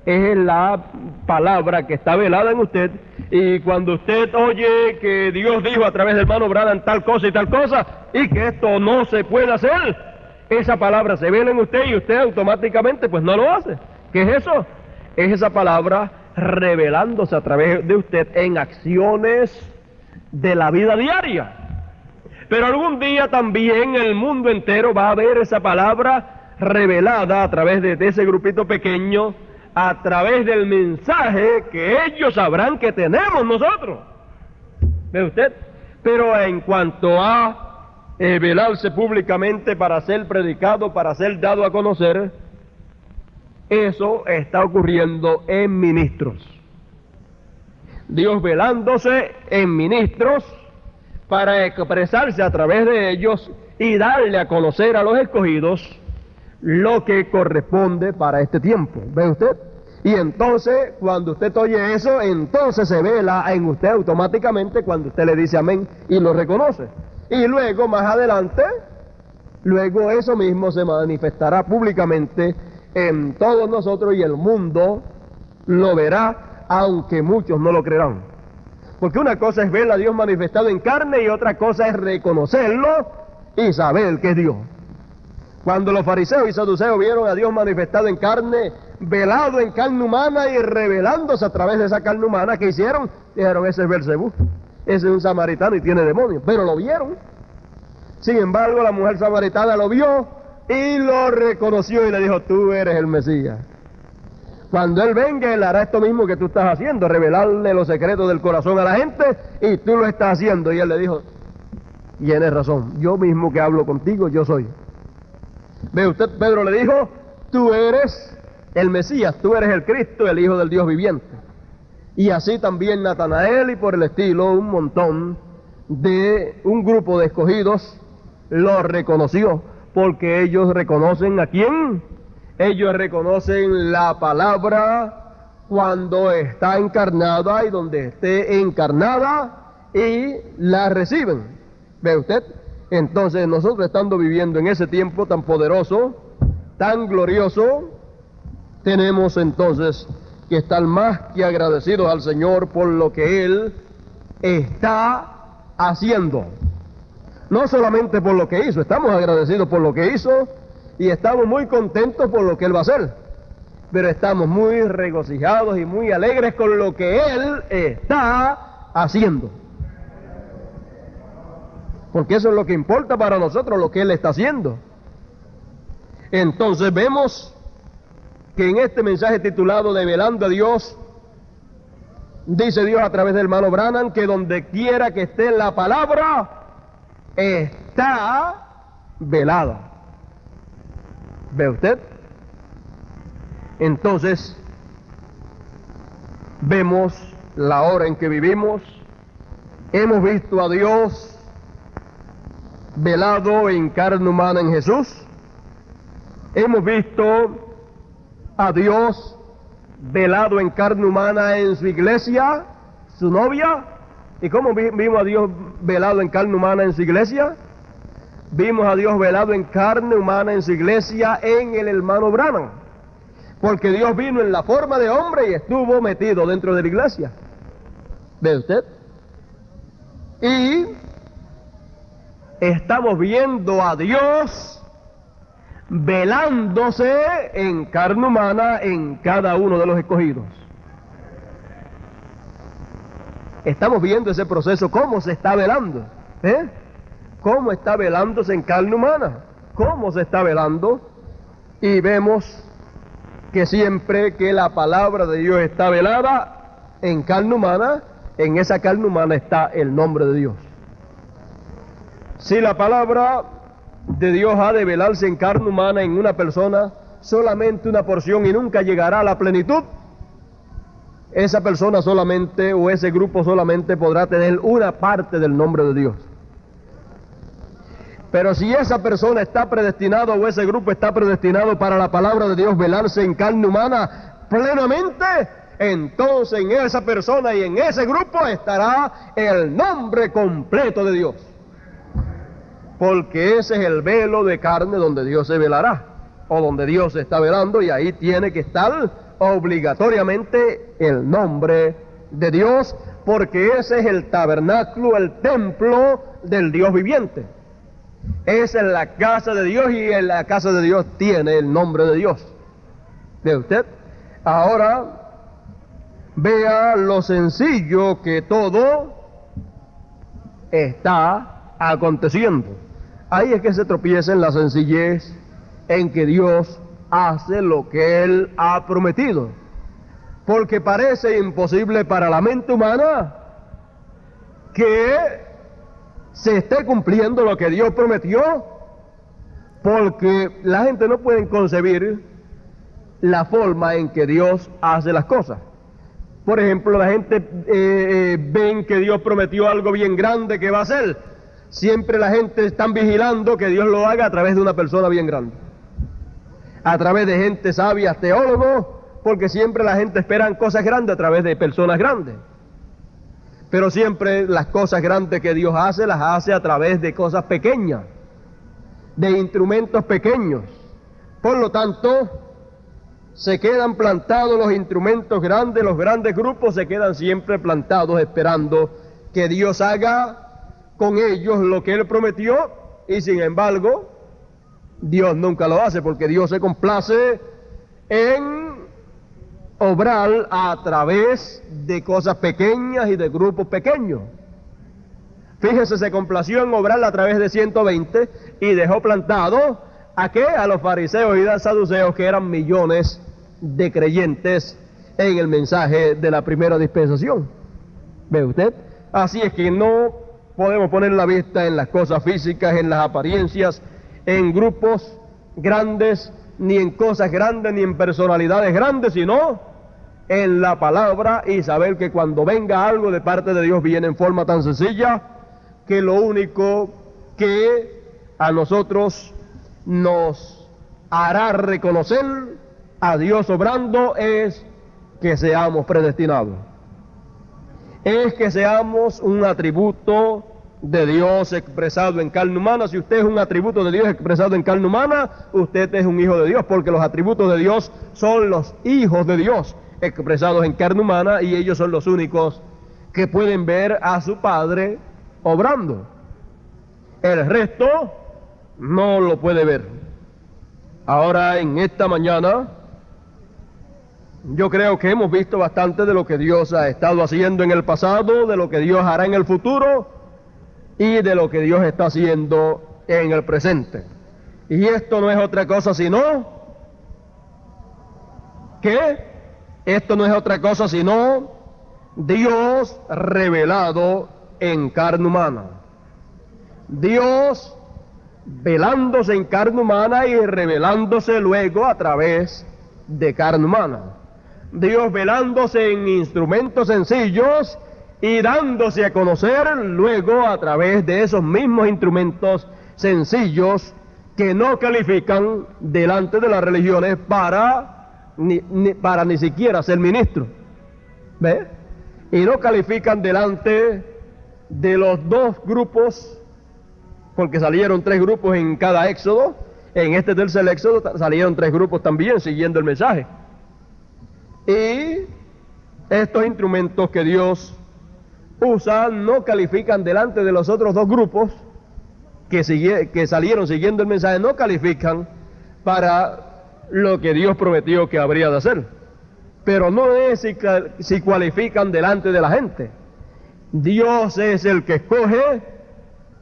Es la palabra que está velada en usted, y cuando usted oye que Dios dijo a través del hermano Branham tal cosa y tal cosa, y que esto no se puede hacer, esa palabra se vela en usted y usted automáticamente pues no lo hace. ¿Qué es eso? Es esa palabra revelándose a través de usted en acciones de la vida diaria. Pero algún día también el mundo entero va a ver esa palabra revelada a través de ese grupito pequeño, a través del mensaje que ellos sabrán que tenemos nosotros. ¿Ve usted? Pero en cuanto a velarse públicamente para ser predicado, para ser dado a conocer, eso está ocurriendo en ministros. Dios velándose en ministros para expresarse a través de ellos y darle a conocer a los escogidos lo que corresponde para este tiempo. ¿Ve usted? Y entonces, cuando usted oye eso, entonces se vela en usted automáticamente cuando usted le dice amén y lo reconoce. Y luego, más adelante, luego eso mismo se manifestará públicamente en todos nosotros y el mundo lo verá, aunque muchos no lo creerán. Porque una cosa es ver a Dios manifestado en carne y otra cosa es reconocerlo y saber que es Dios. Cuando los fariseos y saduceos vieron a Dios manifestado en carne, velado en carne humana y revelándose a través de esa carne humana, ¿qué hicieron? Dijeron, ese es Belcebú, ese es un samaritano y tiene demonios. Pero lo vieron. Sin embargo, la mujer samaritana lo vio y lo reconoció y le dijo, tú eres el Mesías. Cuando Él venga, Él hará esto mismo que tú estás haciendo, revelarle los secretos del corazón a la gente, y tú lo estás haciendo. Y Él le dijo, tienes razón, yo mismo que hablo contigo, yo soy. Ve usted, Pedro le dijo, tú eres el Mesías, tú eres el Cristo, el Hijo del Dios viviente. Y así también Natanael y por el estilo, un montón de un grupo de escogidos lo reconoció, porque ellos reconocen ¿a quién? Ellos reconocen la palabra cuando está encarnada y donde esté encarnada y la reciben. ¿Ve usted? Entonces nosotros estando viviendo en ese tiempo tan poderoso, tan glorioso, tenemos entonces que estar más que agradecidos al Señor por lo que Él está haciendo. No solamente por lo que hizo, estamos agradecidos por lo que hizo y estamos muy contentos por lo que Él va a hacer, pero estamos muy regocijados y muy alegres con lo que Él está haciendo. Porque eso es lo que importa para nosotros, lo que Él está haciendo. Entonces vemos que en este mensaje titulado Develando a Dios, dice Dios a través del hermano Branham que donde quiera que esté la palabra, está velada. ¿Ve usted? Entonces, vemos la hora en que vivimos, hemos visto a Dios velado en carne humana en Jesús, hemos visto a Dios velado en carne humana en su iglesia, su novia. ¿Y cómo vimos a Dios velado en carne humana en su iglesia? Vimos a Dios velado en carne humana en su iglesia en el hermano Branham, porque Dios vino en la forma de hombre y estuvo metido dentro de la iglesia. ¿Ve usted? Y estamos viendo a Dios velándose en carne humana en cada uno de los escogidos. Estamos viendo ese proceso, cómo se está velando, cómo está velándose en carne humana, cómo se está velando, y vemos que siempre que la palabra de Dios está velada en carne humana, en esa carne humana está el nombre de Dios. Si la palabra de Dios ha de velarse en carne humana en una persona, solamente una porción y nunca llegará a la plenitud, esa persona solamente o ese grupo solamente podrá tener una parte del nombre de Dios. Pero si esa persona está predestinado o ese grupo está predestinado para la palabra de Dios velarse en carne humana plenamente, entonces en esa persona y en ese grupo estará el nombre completo de Dios. Porque ese es el velo de carne donde Dios se velará, o donde Dios se está velando, y ahí tiene que estar obligatoriamente el nombre de Dios, porque ese es el tabernáculo, el templo del Dios viviente. Esa es la casa de Dios y en la casa de Dios tiene el nombre de Dios. ¿Ve usted? Ahora vea lo sencillo que todo está aconteciendo. Ahí es que se tropieza en la sencillez en que Dios hace lo que Él ha prometido. Porque parece imposible para la mente humana que se esté cumpliendo lo que Dios prometió, porque la gente no puede concebir la forma en que Dios hace las cosas. Por ejemplo, la gente ven que Dios prometió algo bien grande que va a hacer, Siempre la gente está vigilando que Dios lo haga a través de una persona bien grande, a través de gente sabia, teólogos, porque siempre la gente espera cosas grandes a través de personas grandes. Pero siempre las cosas grandes que Dios hace, las hace a través de cosas pequeñas, de instrumentos pequeños. Por lo tanto, se quedan plantados los instrumentos grandes, los grandes grupos se quedan siempre plantados esperando que Dios haga con ellos lo que Él prometió, y sin embargo, Dios nunca lo hace, porque Dios se complace en obrar a través de cosas pequeñas y de grupos pequeños. Fíjese, se complació en obrar a través de 120 y dejó plantado ¿a qué? A los fariseos y los saduceos, que eran millones de creyentes en el mensaje de la primera dispensación. ¿Ve usted? Así es que no podemos poner la vista en las cosas físicas, en las apariencias, en grupos grandes, ni en cosas grandes, ni en personalidades grandes, sino en la palabra, y saber que cuando venga algo de parte de Dios viene en forma tan sencilla que lo único que a nosotros nos hará reconocer a Dios obrando es que seamos predestinados. Es que seamos un atributo de Dios expresado en carne humana. Si usted es un atributo de Dios expresado en carne humana, usted es un hijo de Dios, porque los atributos de Dios son los hijos de Dios expresados en carne humana, y ellos son los únicos que pueden ver a su Padre obrando. El resto no lo puede ver. Ahora, en esta mañana, yo creo que hemos visto bastante de lo que Dios ha estado haciendo en el pasado, de lo que Dios hará en el futuro y de lo que Dios está haciendo en el presente. Y esto no es otra cosa sino Dios revelado en carne humana. Dios velándose en carne humana y revelándose luego a través de carne humana. Dios velándose en instrumentos sencillos y dándose a conocer luego a través de esos mismos instrumentos sencillos que no califican delante de las religiones para ni siquiera ser ministro. ¿Ve? Y no califican delante de los dos grupos, porque salieron 3 grupos en cada éxodo. En este tercer éxodo salieron 3 grupos también siguiendo el mensaje. Y estos instrumentos que Dios usa no califican delante de los otros 2 grupos que salieron siguiendo el mensaje, no califican para lo que Dios prometió que habría de hacer. Pero no es si cualifican delante de la gente. Dios es el que escoge,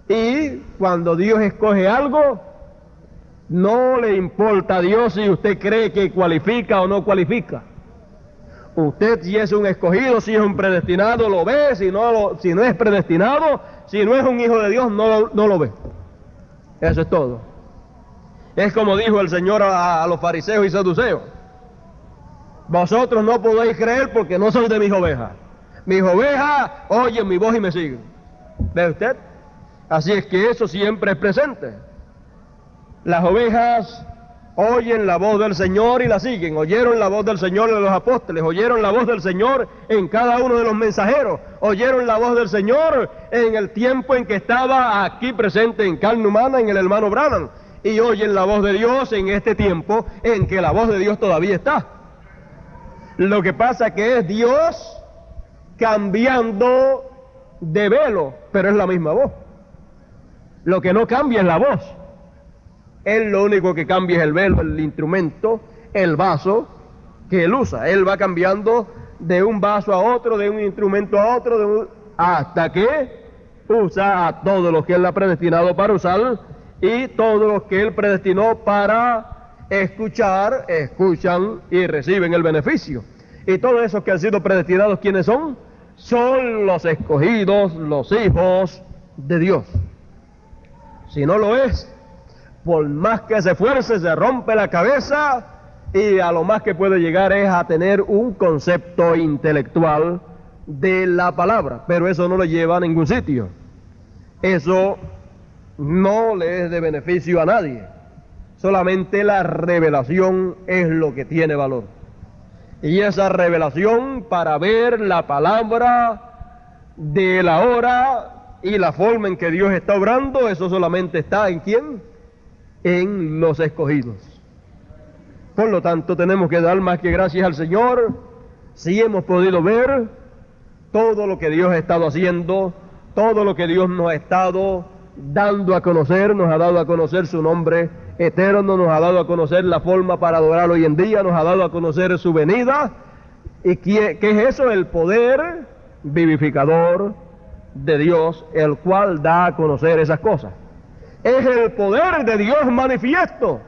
y cuando Dios escoge algo, no le importa a Dios si usted cree que cualifica o no cualifica. Usted, si es un escogido, si es un predestinado, lo ve. Si no es predestinado, si no es un hijo de Dios, no lo ve. Eso es todo. Es como dijo el Señor a los fariseos y saduceos: vosotros no podéis creer porque no sois de mis ovejas. Mis ovejas oyen mi voz y me siguen. ¿Ve usted? Así es que eso siempre es presente. Las ovejas oyen la voz del Señor y la siguen. Oyeron la voz del Señor en los apóstoles, oyeron la voz del Señor en cada uno de los mensajeros, oyeron la voz del Señor en el tiempo en que estaba aquí presente en carne humana en el hermano Branham, y oyen la voz de Dios en este tiempo en que la voz de Dios todavía está. Lo que pasa que es Dios cambiando de velo, pero es la misma voz. Lo que no cambia es la voz. Él lo único que cambia es el velo, el instrumento, el vaso que él usa. Él va cambiando de un vaso a otro, de un instrumento a otro, hasta que usa a todos los que él ha predestinado para usar, y todos los que él predestinó para escuchar, escuchan y reciben el beneficio. Y todos esos que han sido predestinados, ¿quiénes son? Son los escogidos, los hijos de Dios. Si no lo es, por más que se esfuerce, se rompe la cabeza, y a lo más que puede llegar es a tener un concepto intelectual de la palabra, pero eso no lo lleva a ningún sitio. eso no le es de beneficio a nadie. Solamente la revelación es lo que tiene valor. Y esa revelación para ver la palabra de la hora y la forma en que Dios está obrando, eso solamente está ¿en quién? En los escogidos. Por lo tanto, tenemos que dar más que gracias al Señor si hemos podido ver todo lo que Dios ha estado haciendo, todo lo que Dios nos ha estado dando a conocer, nos ha dado a conocer su nombre eterno, nos ha dado a conocer la forma para adorar hoy en día, nos ha dado a conocer su venida. ¿Y qué es eso? El poder vivificador de Dios, el cual da a conocer esas cosas. Es el poder de Dios manifiesto.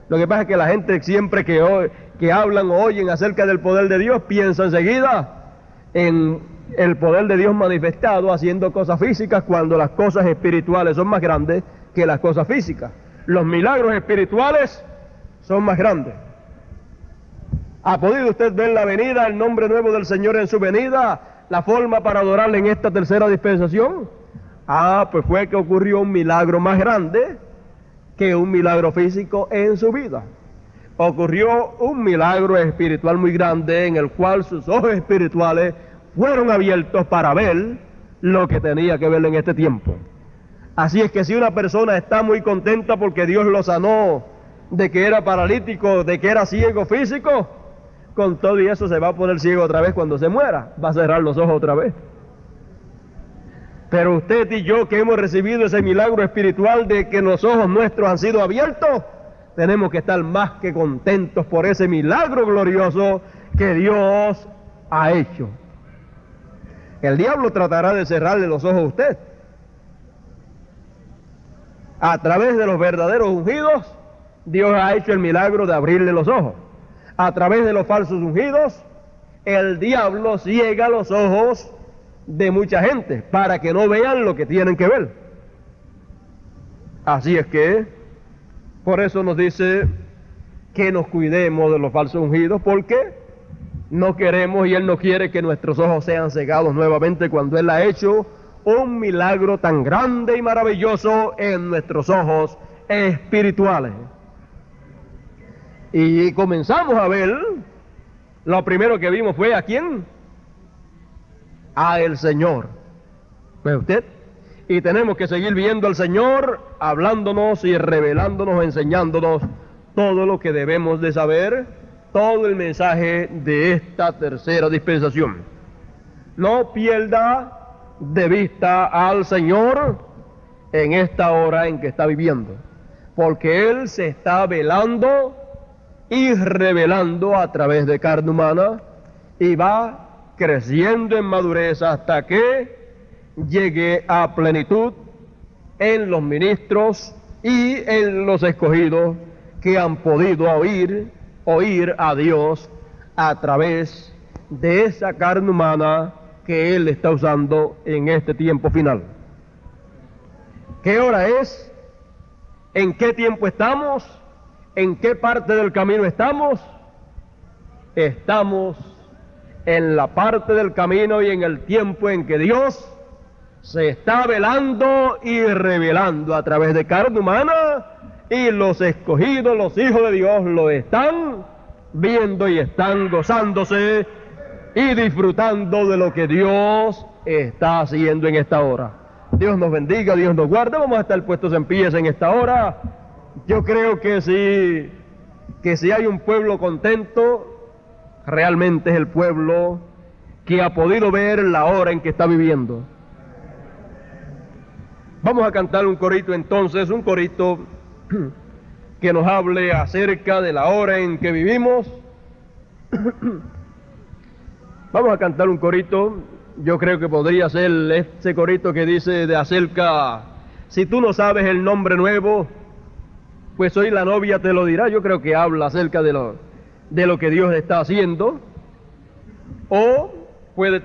Lo que pasa es que la gente siempre que hablan o oyen acerca del poder de Dios, piensa enseguida en el poder de Dios manifestado haciendo cosas físicas, cuando las cosas espirituales son más grandes que las cosas físicas. Los milagros espirituales son más grandes. ¿Ha podido usted ver la venida, el nombre nuevo del Señor en su venida, la forma para adorarle en esta tercera dispensación? Pues fue que ocurrió un milagro más grande que un milagro físico en su vida. Ocurrió un milagro espiritual muy grande en el cual sus ojos espirituales fueron abiertos para ver lo que tenía que ver en este tiempo. Así es que si una persona está muy contenta porque Dios lo sanó de que era paralítico, de que era ciego físico, con todo y eso se va a poner ciego otra vez cuando se muera, va a cerrar los ojos otra vez. Pero usted y yo, que hemos recibido ese milagro espiritual de que los ojos nuestros han sido abiertos, tenemos que estar más que contentos por ese milagro glorioso que Dios ha hecho. El diablo tratará de cerrarle los ojos a usted. A través de los verdaderos ungidos, Dios ha hecho el milagro de abrirle los ojos. A través de los falsos ungidos, el diablo ciega los ojos de mucha gente para que no vean lo que tienen que ver. Así es que, por eso nos dice que nos cuidemos de los falsos ungidos, porque no queremos y Él no quiere que nuestros ojos sean cegados nuevamente cuando Él ha hecho un milagro tan grande y maravilloso en nuestros ojos espirituales. Y comenzamos a ver, lo primero que vimos fue ¿a quién? A el Señor. ¿Ve usted? Y tenemos que seguir viendo al Señor, hablándonos y revelándonos, enseñándonos todo lo que debemos de saber, todo el mensaje de esta tercera dispensación. No pierda de vista al Señor en esta hora en que está viviendo, porque Él se está velando y revelando a través de carne humana y va creciendo en madurez hasta que llegue a plenitud en los ministros y en los escogidos que han podido oír a Dios a través de esa carne humana que Él está usando en este tiempo final. ¿Qué hora es? ¿En qué tiempo estamos? ¿En qué parte del camino estamos? Estamos en la parte del camino y en el tiempo en que Dios se está velando y revelando a través de carne humana, y los escogidos, los hijos de Dios, lo están viendo y están gozándose y disfrutando de lo que Dios está haciendo en esta hora. Dios nos bendiga, Dios nos guarde. Vamos a estar puestos en pies en esta hora. Yo creo que si hay un pueblo contento, realmente es el pueblo que ha podido ver la hora en que está viviendo. Vamos a cantar un corito entonces, un corito que nos hable acerca de la hora en que vivimos. Vamos a cantar un corito, yo creo que podría ser ese corito que dice de acerca, si tú no sabes el nombre nuevo, pues hoy la novia te lo dirá. Yo creo que habla acerca de lo que Dios está haciendo. O puede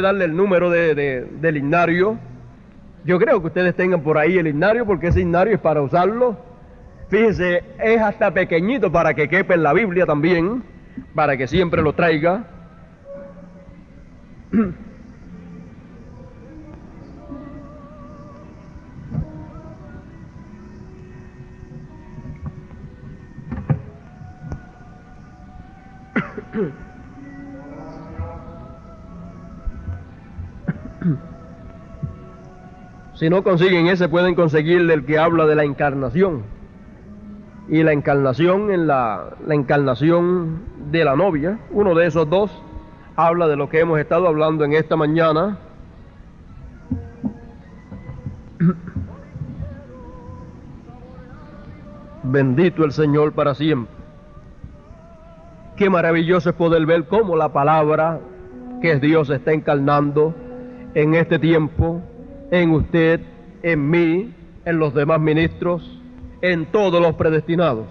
darle el número del himnario. Yo creo que ustedes tengan por ahí el himnario, porque ese himnario es para usarlo. Fíjese, es hasta pequeñito para que quepa en la Biblia también, para que siempre lo traiga. Si no consiguen ese, pueden conseguir el que habla de la encarnación. Y la encarnación en la encarnación de la novia, uno de esos dos, habla de lo que hemos estado hablando en esta mañana. Bendito el Señor para siempre. Qué maravilloso es poder ver cómo la palabra que es Dios está encarnando en este tiempo, en usted, en mí, en los demás ministros, en todos los predestinados.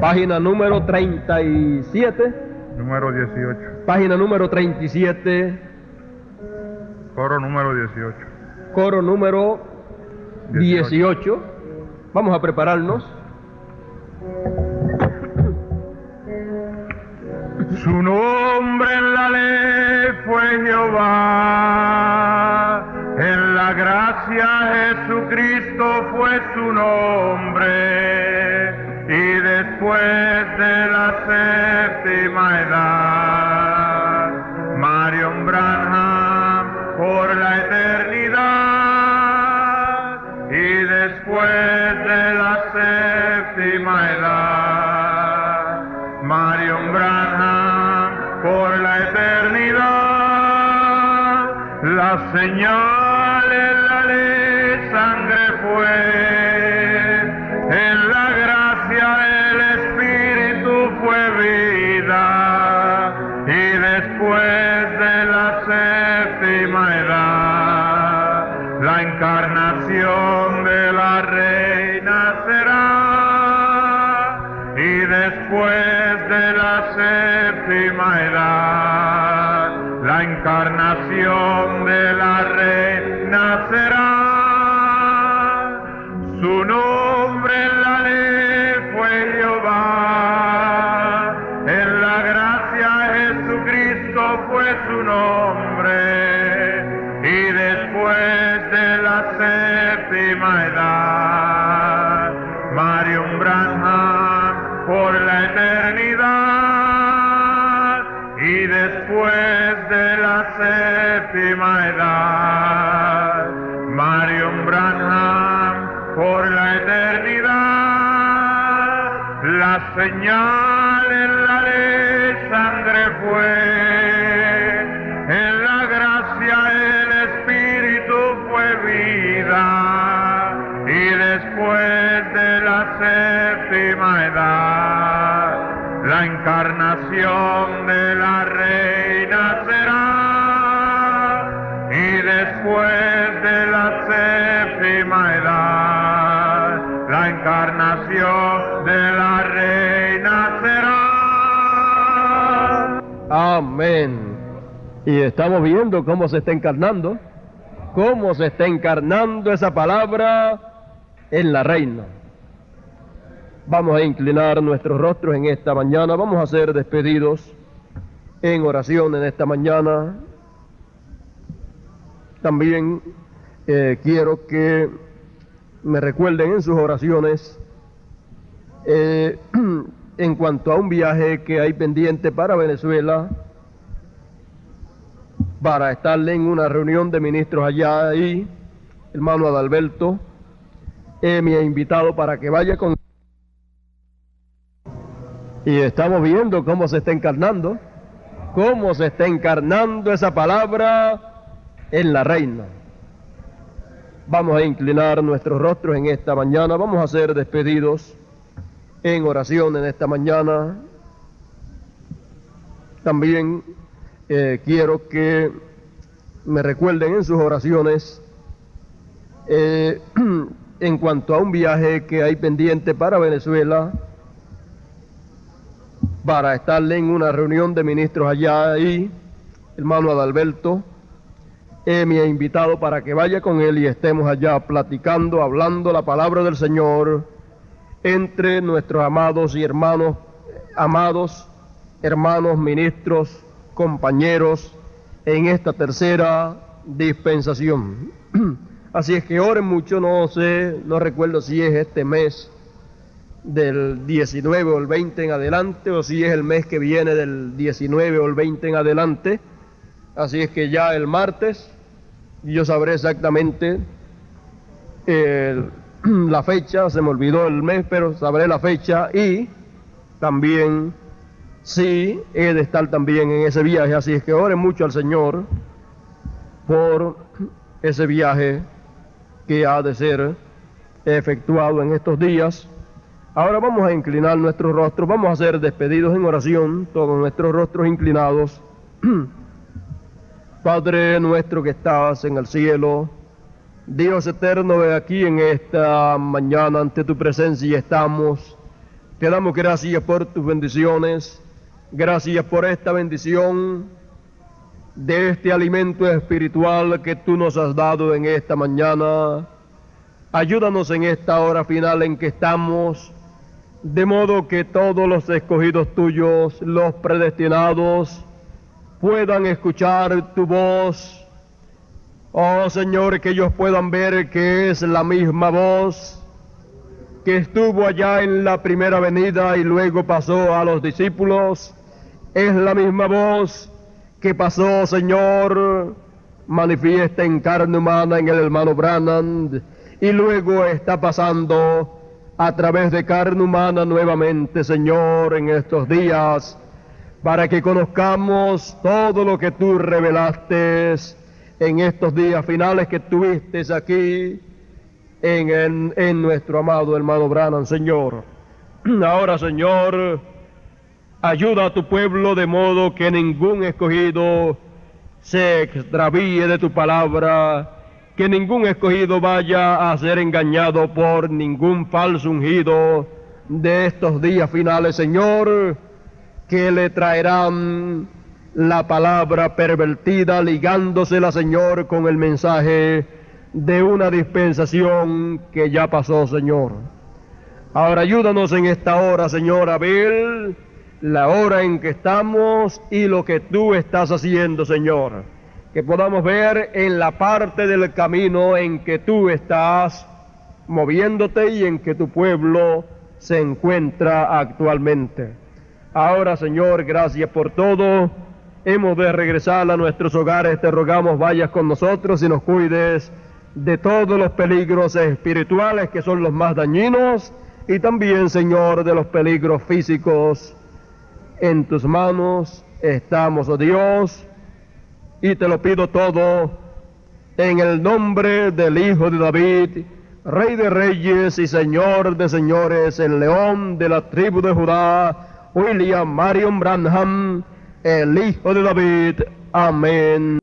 Página número 37. Número 18. Página número 37. Coro número 18. Coro número 18. Vamos a prepararnos. Su nombre en la ley fue Jehová, en la gracia Jesucristo fue su nombre, y después de la séptima edad, Marion Branham por la eternidad, y después de la séptima edad, Marion Branham por la eternidad, la señal en la ley sangre fue, en la gracia el Espíritu fue vida, y después de la séptima edad, la encarnación de la reina será, y después de la séptima edad, la encarnación de la reina será. Su nombre en la ley fue Jehová, en la gracia Jesucristo fue su nombre, y después de la séptima edad, Marion Branham por la eternidad, y después de la séptima edad, Marion Branham por la eternidad, la señal en la ley sangre fue, en la gracia el Espíritu fue vida, y después de la séptima edad, la encarnación de la reina será, y después de la séptima edad, la encarnación de la reina será. Amén. Y estamos viendo cómo se está encarnando esa palabra en la reina. Vamos a inclinar nuestros rostros en esta mañana, vamos a ser despedidos en oración en esta mañana. También quiero que me recuerden en sus oraciones en cuanto a un viaje que hay pendiente para Venezuela, para estar en una reunión de ministros allá, y hermano Adalberto me ha invitado para que vaya con. Y estamos viendo cómo se está encarnando esa palabra en la reina. Vamos a inclinar nuestros rostros en esta mañana, vamos a ser despedidos en oración en esta mañana. También quiero que me recuerden en sus oraciones en cuanto a un viaje que hay pendiente para Venezuela, para estar en una reunión de ministros allá, y hermano Adalberto me ha invitado para que vaya con él y estemos allá platicando, hablando la palabra del Señor entre nuestros amados hermanos ministros, compañeros en esta tercera dispensación. Así es que oren mucho, no recuerdo si es este mes del 19 o el 20 en adelante, o si es el mes que viene del 19 o el 20 en adelante. Así es que ya el martes yo sabré exactamente la fecha, se me olvidó el mes, pero sabré la fecha y también sí he de estar también en ese viaje. Así es que oren mucho al Señor por ese viaje que ha de ser efectuado en estos días. Ahora vamos a inclinar nuestros rostros, vamos a ser despedidos en oración, todos nuestros rostros inclinados. Padre nuestro que estás en el cielo, Dios eterno, ven aquí en esta mañana ante tu presencia y estamos. Te damos gracias por tus bendiciones, gracias por esta bendición de este alimento espiritual que tú nos has dado en esta mañana. Ayúdanos en esta hora final en que estamos, de modo que todos los escogidos tuyos, los predestinados, puedan escuchar tu voz. Oh Señor, que ellos puedan ver que es la misma voz que estuvo allá en la primera venida y luego pasó a los discípulos. Es la misma voz que pasó, Señor, manifiesta en carne humana en el hermano Branham, y luego está pasando a través de carne humana nuevamente, Señor, en estos días, para que conozcamos todo lo que tú revelaste en estos días finales que tuviste aquí en nuestro amado hermano Branham, Señor. Ahora, Señor, ayuda a tu pueblo de modo que ningún escogido se extravíe de tu palabra, que ningún escogido vaya a ser engañado por ningún falso ungido de estos días finales, Señor, que le traerán la palabra pervertida, ligándosela, Señor, con el mensaje de una dispensación que ya pasó, Señor. Ahora ayúdanos en esta hora, Señor, a ver la hora en que estamos y lo que tú estás haciendo, Señor. Que podamos ver en la parte del camino en que tú estás moviéndote y en que tu pueblo se encuentra actualmente. Ahora, Señor, gracias por todo. Hemos de regresar a nuestros hogares. Te rogamos vayas con nosotros y nos cuides de todos los peligros espirituales que son los más dañinos y también, Señor, de los peligros físicos. En tus manos estamos, oh Dios, y te lo pido todo en el nombre del Hijo de David, Rey de Reyes y Señor de Señores, el León de la tribu de Judá, William Marion Branham, el Hijo de David. Amén.